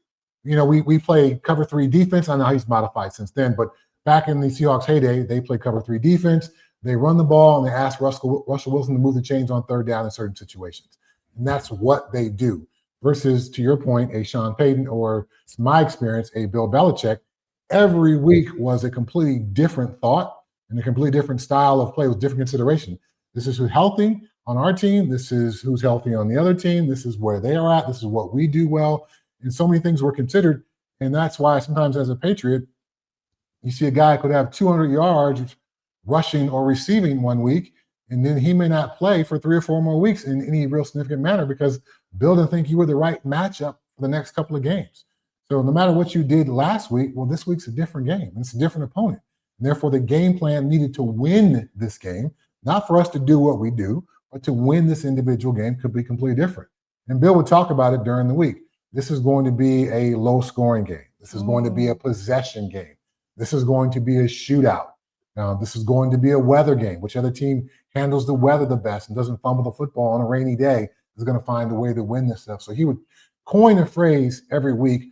We play cover 3 defense. I know he's modified since then, but back in the Seahawks heyday, they play cover 3 defense. They run the ball and they ask Russell Wilson to move the chains on third down in certain situations. And that's what they do. Versus, to your point, a Sean Payton, or my experience, a Bill Belichick, every week was a completely different thought and a completely different style of play with different consideration. This is who's healthy on our team. This is who's healthy on the other team. This is where they are at. This is what we do well. And so many things were considered. And that's why sometimes as a Patriot, you see a guy could have 200 yards rushing or receiving one week, and then he may not play for 3 or 4 more weeks in any real significant manner because Bill didn't think you were the right matchup for the next couple of games. So no matter what you did last week, well, this week's a different game. It's a different opponent. And therefore, the game plan needed to win this game, not for us to do what we do, but to win this individual game could be completely different. And Bill would talk about it during the week. This is going to be a low-scoring game. This is going to be a possession game. This is going to be a shootout. This is going to be a weather game. Whichever team handles the weather the best and doesn't fumble the football on a rainy day is going to find a way to win this stuff. So he would coin a phrase every week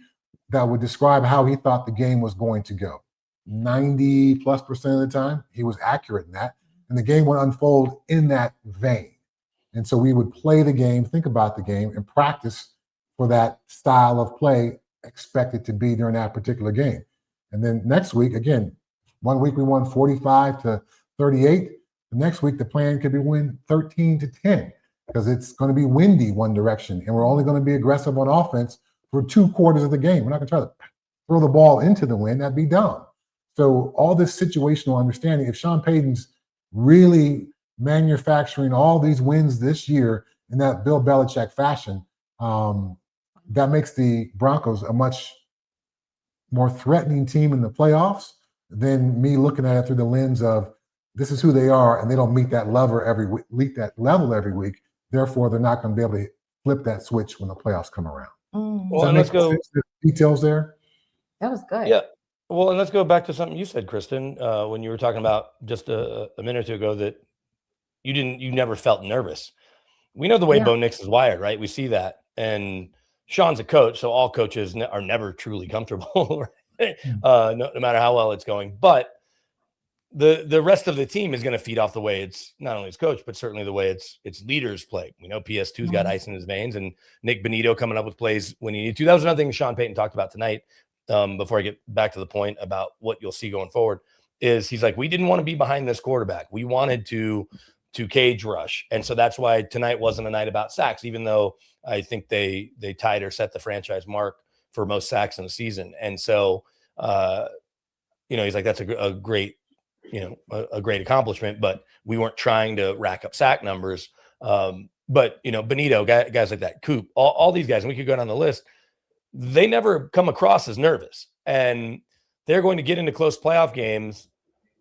that would describe how he thought the game was going to go. 90+% of the time, he was accurate in that. And the game would unfold in that vein. And so we would play the game, think about the game, and practice for that style of play expected to be during that particular game. And then next week, again, one week we won 45-38. The next week, the plan could be win 13-10 because it's going to be windy one direction. And we're only going to be aggressive on offense for 2 quarters of the game. We're not going to try to throw the ball into the wind. That'd be dumb. So all this situational understanding, if Sean Payton's really manufacturing all these wins this year in that Bill Belichick fashion, that makes the Broncos a much more threatening team in the playoffs than me looking at it through the lens of this is who they are, and they don't meet that level every week. Therefore, they're not going to be able to flip that switch when the playoffs come around. Well, and let's go details there. That was good. Yeah. Well, and let's go back to something you said, Kristin, when you were talking about just a minute or two ago that you never felt nervous. We know the way Bo Nix is wired, right? We see that. And Sean's a coach, so all coaches are never truly comfortable, right? No matter how well it's going. But the rest of the team is going to feed off the way it's not only its coach, but certainly the way its leaders play. We know PS2's got ice in his veins, and Nick Bonito coming up with plays when he needed to. That was another thing Sean Payton talked about tonight. Before I get back to the point about what you'll see going forward, is he's like, we didn't want to be behind this quarterback. We wanted to cage rush. And so that's why tonight wasn't a night about sacks, even though I think they tied or set the franchise mark for most sacks in the season. And so, he's like, that's a great, a great accomplishment, but we weren't trying to rack up sack numbers. But, Bonito, guys like that, Coop, all these guys, and we could go down the list, they never come across as nervous. And they're going to get into close playoff games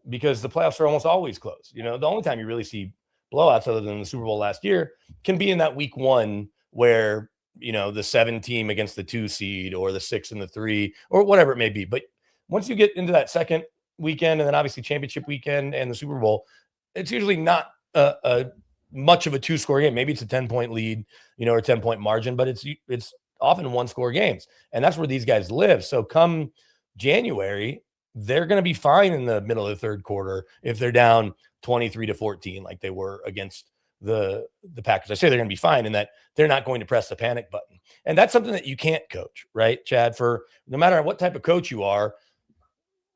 because the playoffs are almost always close. The only time you really see blowouts other than the Super Bowl last year can be in that week 1 where, the 7 team against the 2 seed or the 6 and the 3 or whatever it may be. But once you get into that second weekend and then obviously championship weekend and the Super Bowl, it's usually not much of a 2-score game. Maybe it's a 10-point lead, or a 10-point margin, but it's often 1-score games. And that's where these guys live. So come January, they're going to be fine in the middle of the third quarter if they're down 23-14 like they were against the Packers. I say they're going to be fine in that they're not going to press the panic button. And that's something that you can't coach, right, Chad? For no matter what type of coach you are,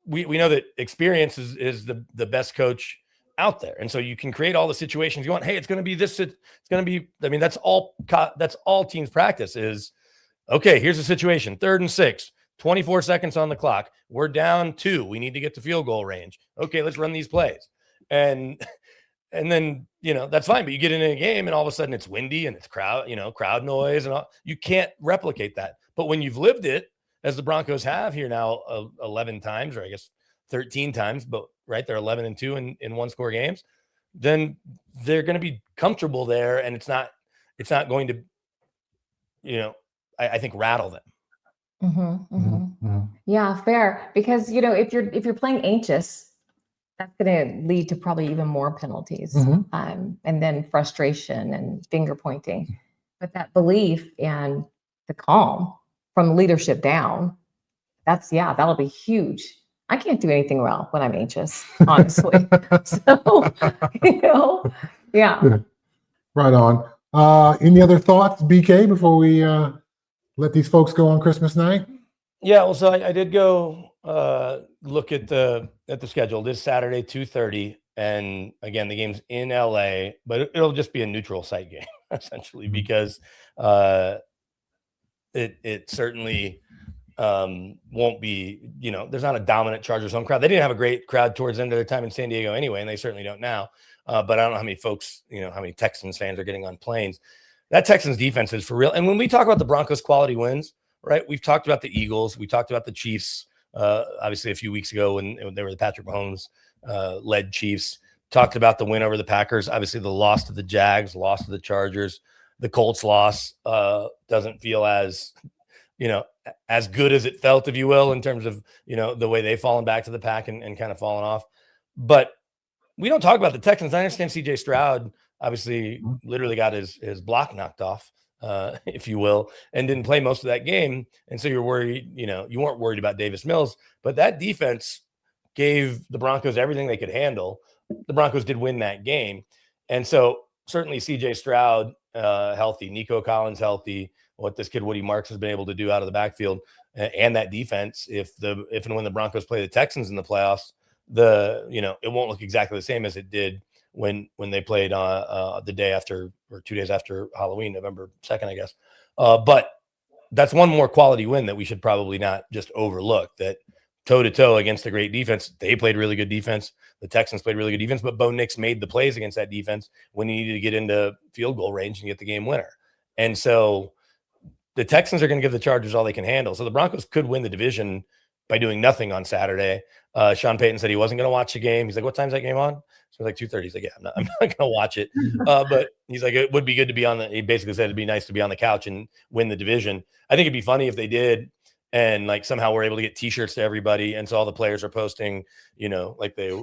we know that experience is the best coach out there. And so you can create all the situations you want. Hey, it's going to be this. It's going to be, that's all teams practice is, okay, here's the situation. 3rd and 6, 24 seconds on the clock. We're down 2. We need to get to field goal range. Okay, let's run these plays. And then, that's fine. But you get into a game and all of a sudden it's windy and it's crowd noise and all. You can't replicate that. But when you've lived it, as the Broncos have here now 11 times, or I guess 13 times, but right, they're 11-2 in one score games, then they're going to be comfortable there. And it's not going to, I think rattle them. Yeah, fair. Because, if you're playing anxious, that's going to lead to probably even more penalties, and then frustration and finger pointing. But that belief and the calm from leadership down, that'll be huge. I can't do anything well when I'm anxious, honestly. So, yeah. Right on. Any other thoughts, BK, before we let these folks go on Christmas night? Yeah, well, so I did go look at the schedule. This Saturday, 2:30, and again, the game's in LA, but it'll just be a neutral site game essentially, because it certainly won't be. There's not a dominant Chargers home crowd. They didn't have a great crowd towards the end of their time in San Diego anyway, and they certainly don't now. But I don't know how many folks, how many Texans fans are getting on planes. That Texans defense is for real. And when we talk about the Broncos quality wins, right, we've talked about the Eagles. We talked about the Chiefs, obviously a few weeks ago when they were the Patrick Mahomes led Chiefs. Talked about the win over the Packers. Obviously the loss to the Jags, loss to the Chargers. The Colts loss doesn't feel as, as good as it felt, if you will, in terms of, the way they've fallen back to the pack and kind of fallen off. But we don't talk about the Texans. I understand CJ Stroud obviously literally got his block knocked off, if you will, and didn't play most of that game. And so you're worried, you weren't worried about Davis Mills, but that defense gave the Broncos everything they could handle. The Broncos did win that game. And so certainly CJ Stroud healthy, Nico Collins healthy, what this kid Woody Marks has been able to do out of the backfield, and that defense, if and when the Broncos play the Texans in the playoffs, it won't look exactly the same as it did when they played the day after, or 2 days after Halloween, November 2nd, I guess. But that's one more quality win that we should probably not just overlook, that toe-to-toe against a great defense. They played really good defense. The Texans played really good defense, but Bo Nix made the plays against that defense when he needed to get into field goal range and get the game winner. And so the Texans are going to give the Chargers all they can handle. So the Broncos could win the division by doing nothing on Saturday. Sean Payton said he wasn't going to watch the game. He's like, "What time's that game on?" So like 2:30. He's like, "Yeah, I'm not going to watch it." But he's like, "It would be good to be he basically said it'd be nice to be on the couch and win the division. I think it'd be funny if they did, and like somehow we're able to get T-shirts to everybody, and so all the players are posting, like they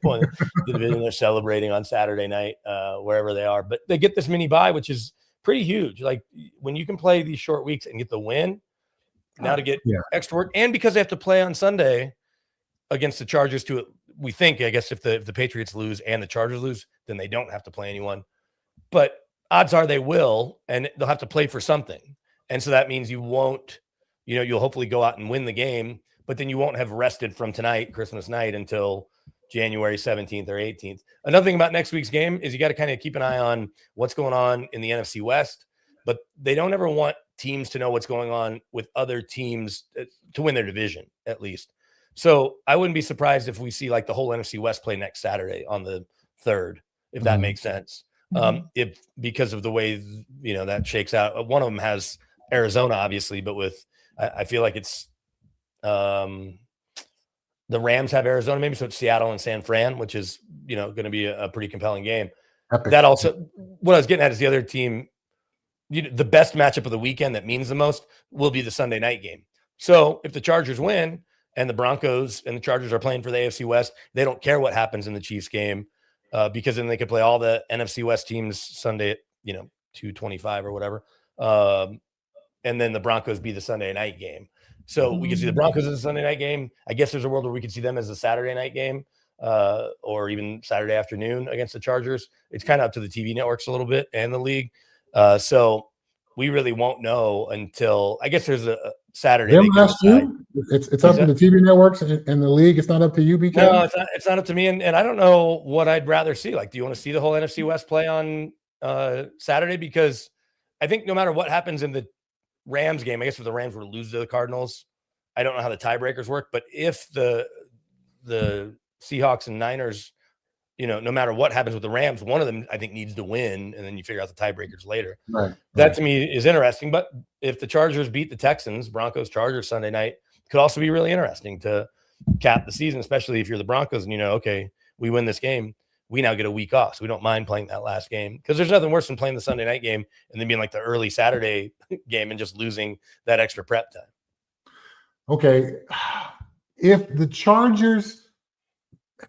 won the division. They're celebrating on Saturday night, wherever they are. But they get this mini bye, which is pretty huge. Like when you can play these short weeks and get the win, now to get extra work, and because they have to play on Sunday against the Chargers we think, I guess, if the Patriots lose and the Chargers lose, then they don't have to play anyone. But odds are they will, and they'll have to play for something. And so that means you won't, you'll hopefully go out and win the game, but then you won't have rested from tonight, Christmas night, until January 17th or 18th. Another thing about next week's game is you got to kind of keep an eye on what's going on in the NFC West, but they don't ever want teams to know what's going on with other teams to win their division, at least. So I wouldn't be surprised if we see like the whole NFC West play next Saturday on the 3rd, if that makes sense. If because of the way, that shakes out. One of them has Arizona, obviously, but I feel like it's the Rams have Arizona, maybe, so it's Seattle and San Fran, which is, going to be a pretty compelling game. Epic. That also, what I was getting at is the other team, the best matchup of the weekend that means the most will be the Sunday night game. So if the Chargers win and the Broncos and the Chargers are playing for the AFC West, they don't care what happens in the Chiefs game, because then they could play all the NFC West teams Sunday at 2:25 or whatever. And then the Broncos be the Sunday night game. So we could see the Broncos as a Sunday night game. I guess there's a world where we could see them as a Saturday night game, or even Saturday afternoon against the Chargers. It's kind of up to the TV networks a little bit and the league. So we really won't know until, I guess, there's a Saturday. It's up to the TV networks and the league. It's not up to you, BK? No, it's not up to me. And I don't know what I'd rather see. Like, do you want to see the whole NFC West play on Saturday? Because I think no matter what happens in the Rams game, I guess if the Rams were to lose to the Cardinals, I don't know how the tiebreakers work. But if the Seahawks and Niners, no matter what happens with the Rams, one of them, I think, needs to win, and then you figure out the tiebreakers later. Right. That, to me, is interesting. But if the Chargers beat the Texans, Broncos, Chargers Sunday night, could also be really interesting to cap the season, especially if you're the Broncos and okay, we win this game, we now get a week off. So we don't mind playing that last game because there's nothing worse than playing the Sunday night game and then being like the early Saturday game and just losing that extra prep time. Okay. If the Chargers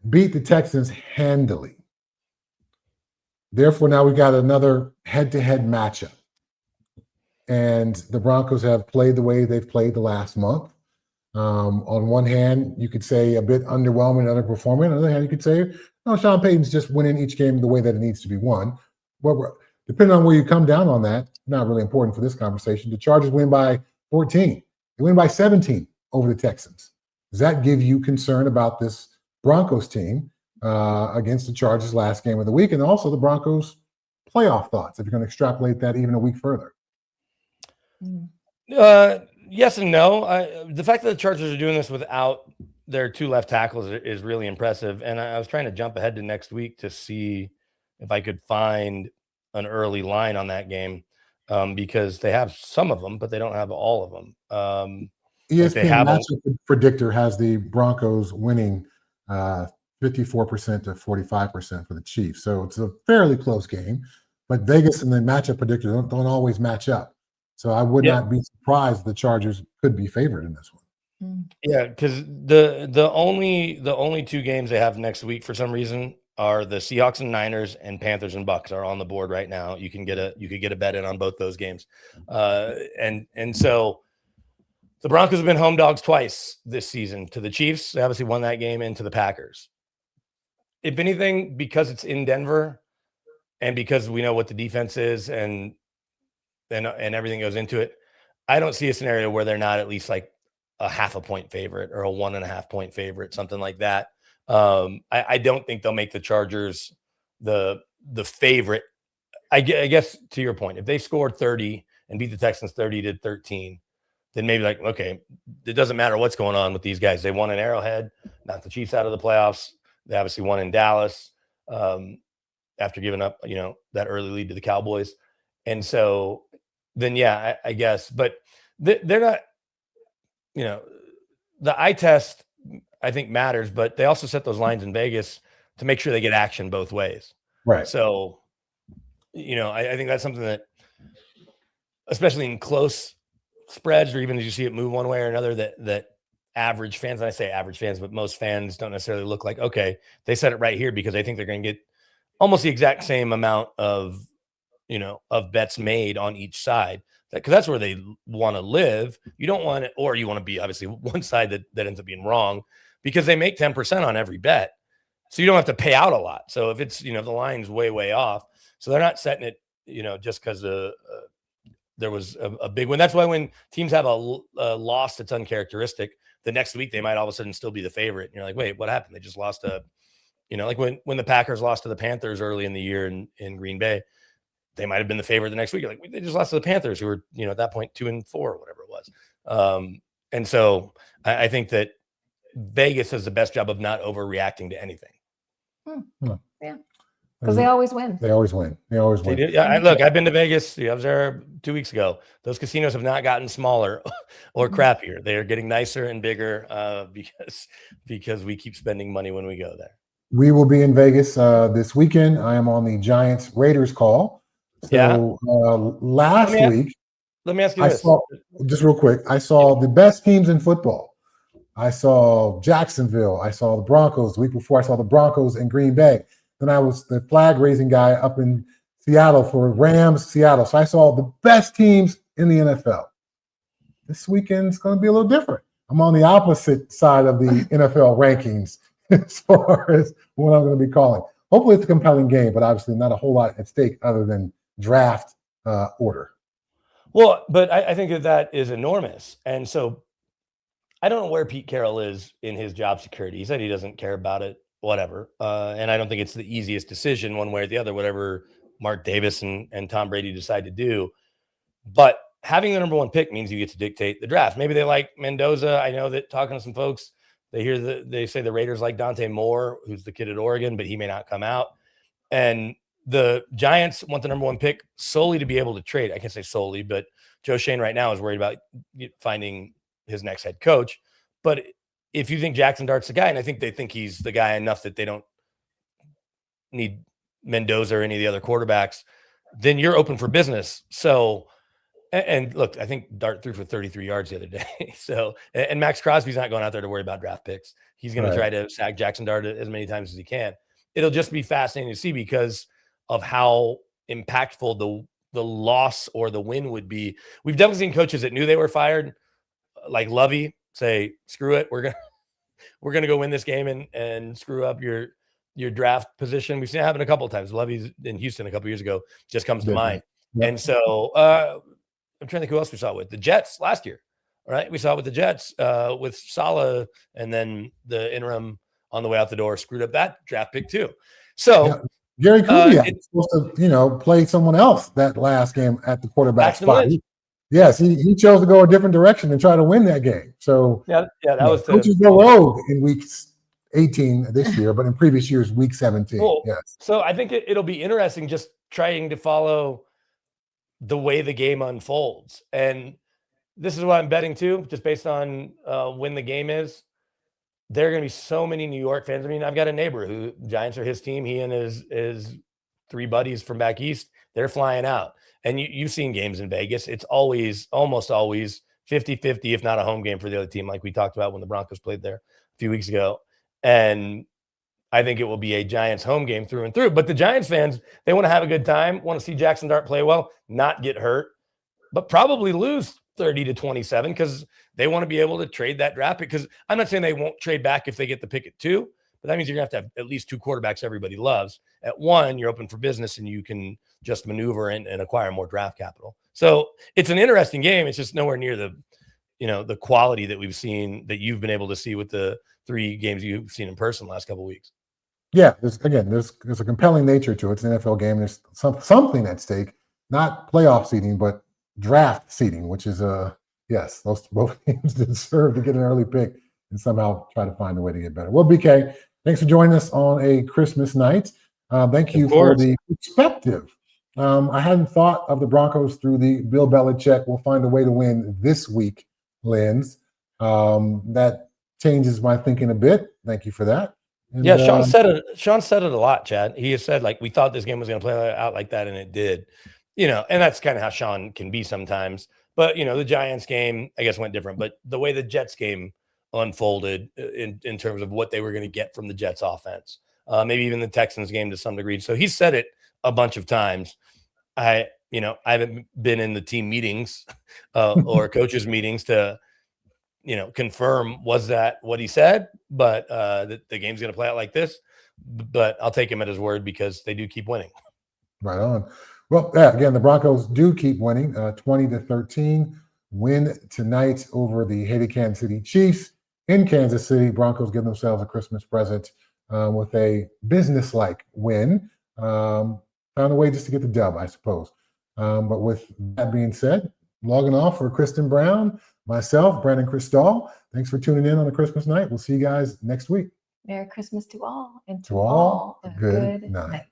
beat the Texans handily, therefore now we got another head-to-head matchup. And the Broncos have played the way they've played the last month. On one hand, you could say a bit underwhelming, underperforming. On the other hand, you could say, no, Sean Payton's just winning each game the way that it needs to be won. Well, depending on where you come down on that, not really important for this conversation. The Chargers win by 14. They win by 17 over the Texans. Does that give you concern about this Broncos team against the Chargers last game of the week? And also the Broncos playoff thoughts, if you're going to extrapolate that even a week further. Yes and no. The fact that the Chargers are doing this without their two left tackles is really impressive. And I was trying to jump ahead to next week to see if I could find an early line on that game because they have some of them, but they don't have all of them. ESPN matchup predictor has the Broncos winning 54% to 45% for the Chiefs. So it's a fairly close game, but Vegas and the matchup predictor don't always match up. So I would not be surprised the Chargers could be favored in this one. Yeah, because the only two games they have next week for some reason are the Seahawks and Niners, and Panthers and Bucks are on the board right now. You could get a bet in on both those games, and so the Broncos have been home dogs twice this season to the Chiefs. They obviously won that game, and to the Packers. If anything, because it's in Denver, and because we know what the defense is, and everything goes into it, I don't see a scenario where they're not at least like a 0.5 point favorite or a 1.5 point favorite, something like that. I don't think they'll make the Chargers the favorite. I guess to your point, if they scored 30 and beat the Texans 30-13, then maybe like, okay, it doesn't matter what's going on with these guys. They won in Arrowhead, knocked the Chiefs out of the playoffs. They obviously won in Dallas after giving up, that early lead to the Cowboys. And so then, yeah, I guess, but they're not, the eye test I think matters, but they also set those lines in Vegas to make sure they get action both ways. Right. So, I think that's something that, especially in close spreads, or even as you see it move one way or another, that average fans, and I say average fans, but most fans don't necessarily look like, okay, they set it right here because they think they're going to get almost the exact same amount of bets made on each side, because that's where they want to live. You don't want it, or you want to be obviously one side that ends up being wrong, because they make 10% on every bet. So you don't have to pay out a lot. So if it's, the line's way off, so they're not setting it, just because there was a big win. That's why when teams have a loss that's uncharacteristic, the next week they might all of a sudden still be the favorite. And you're like, wait, what happened? They just lost like when the Packers lost to the Panthers early in the year in Green Bay, they might have been the favorite the next week. Like, they just lost to the Panthers, who were, at that point 2-4 or whatever it was. And so I think that Vegas does the best job of not overreacting to anything. Yeah. Because they always win. They always win. Yeah, look, I've been to Vegas. I was there 2 weeks ago. Those casinos have not gotten smaller or crappier. They are getting nicer and bigger because we keep spending money when we go there. We will be in Vegas this weekend. I am on the Giants Raiders call. So last week, let me ask you this. Just real quick, I saw the best teams in football. I saw Jacksonville. I saw the Broncos. The week before, I saw the Broncos in Green Bay. Then I was the flag raising guy up in Seattle for Rams, Seattle. So I saw the best teams in the NFL. This weekend's going to be a little different. I'm on the opposite side of the NFL rankings as far as what I'm going to be calling. Hopefully it's a compelling game, but obviously not a whole lot at stake other than draft order. Well, but I think that is enormous. And so I don't know where Pete Carroll is in his job security. He said he doesn't care about it, whatever. And I don't think it's the easiest decision one way or the other, whatever Mark Davis and Tom Brady decide to do. But having the number one pick means you get to dictate the draft. Maybe they like Mendoza. I know that talking to some folks, they say the Raiders like Dante Moore, who's the kid at Oregon, but he may not come out. And the Giants want the number one pick solely to be able to trade. I can't say solely, but Joe Shane right now is worried about finding his next head coach. But if you think Jackson Dart's the guy, and I think they think he's the guy enough that they don't need Mendoza or any of the other quarterbacks, then you're open for business. So, and look, I think Dart threw for 33 yards the other day. So, and Max Crosby's not going out there to worry about draft picks. He's going to try to sack Jackson Dart as many times as he can. It'll just be fascinating to see because of how impactful the loss or the win would be. We've definitely seen coaches that knew they were fired, like Lovey, say, screw it, we're gonna go win this game and screw up your draft position. We've seen it happen a couple of times. Lovey's in Houston a couple of years ago just comes to mind. Yep. And so I'm trying to think who else we saw it with. The Jets last year, right? We saw it with the Jets with Saleh, and then the interim on the way out the door screwed up that draft pick too. So Gary Kubiak was supposed to, play someone else that last game at the quarterback spot. He chose to go a different direction and try to win that game. So that was coaches go rogue in week 18 this year, but in previous years, week 17. Cool. Yes. So I think it'll be interesting just trying to follow the way the game unfolds. And this is what I'm betting too, just based on when the game is. There are going to be so many New York fans. I mean, I've got a neighbor who Giants are his team. He and his three buddies from back east, they're flying out. And you've seen games in Vegas. It's almost always 50-50, if not a home game for the other team, like we talked about when the Broncos played there a few weeks ago. And I think it will be a Giants home game through and through. But the Giants fans, they want to have a good time, want to see Jackson Dart play well, not get hurt, but probably lose 30-27 because they want to be able to trade that draft pick. Because I'm not saying they won't trade back if they get the pick at 2, but that means you're going to have at least 2 quarterbacks everybody loves. At 1, you're open for business and you can just maneuver and acquire more draft capital. So it's an interesting game. It's just nowhere near the quality that we've seen, that you've been able to see with the 3 games you've seen in person the last couple of weeks. Yeah, there's a compelling nature to it. It's an NFL game. There's something at stake, not playoff seeding, but draft seeding, which is both teams deserve to get an early pick and somehow try to find a way to get better. Well, BK, thanks for joining us on a Christmas night. Thank you for the perspective. I hadn't thought of the Broncos through the Bill Belichick "we'll find a way to win this week" lens. That changes my thinking a bit. Thank you for that. And, Sean said it a lot, Chad. He has said, like, we thought this game was going to play out like that, and it did. And that's kind of how Sean can be sometimes. But, the Giants game, I guess, went different. But the way the Jets game unfolded in terms of what they were going to get from the Jets offense, maybe even the Texans game to some degree. So he said it a bunch of times. I haven't been in the team meetings or coaches meetings to, confirm was that what he said, but the game's going to play out like this. But I'll take him at his word because they do keep winning. Right on. Well, again, the Broncos do keep winning, 20-13. Win tonight over the hated Kansas City Chiefs in Kansas City. Broncos give themselves a Christmas present with a business-like win. Found a way just to get the dub, I suppose. But with that being said, logging off for Kristin Brown, myself, Brandon Cristal. Thanks for tuning in on the Christmas night. We'll see you guys next week. Merry Christmas to all, and to all a good night.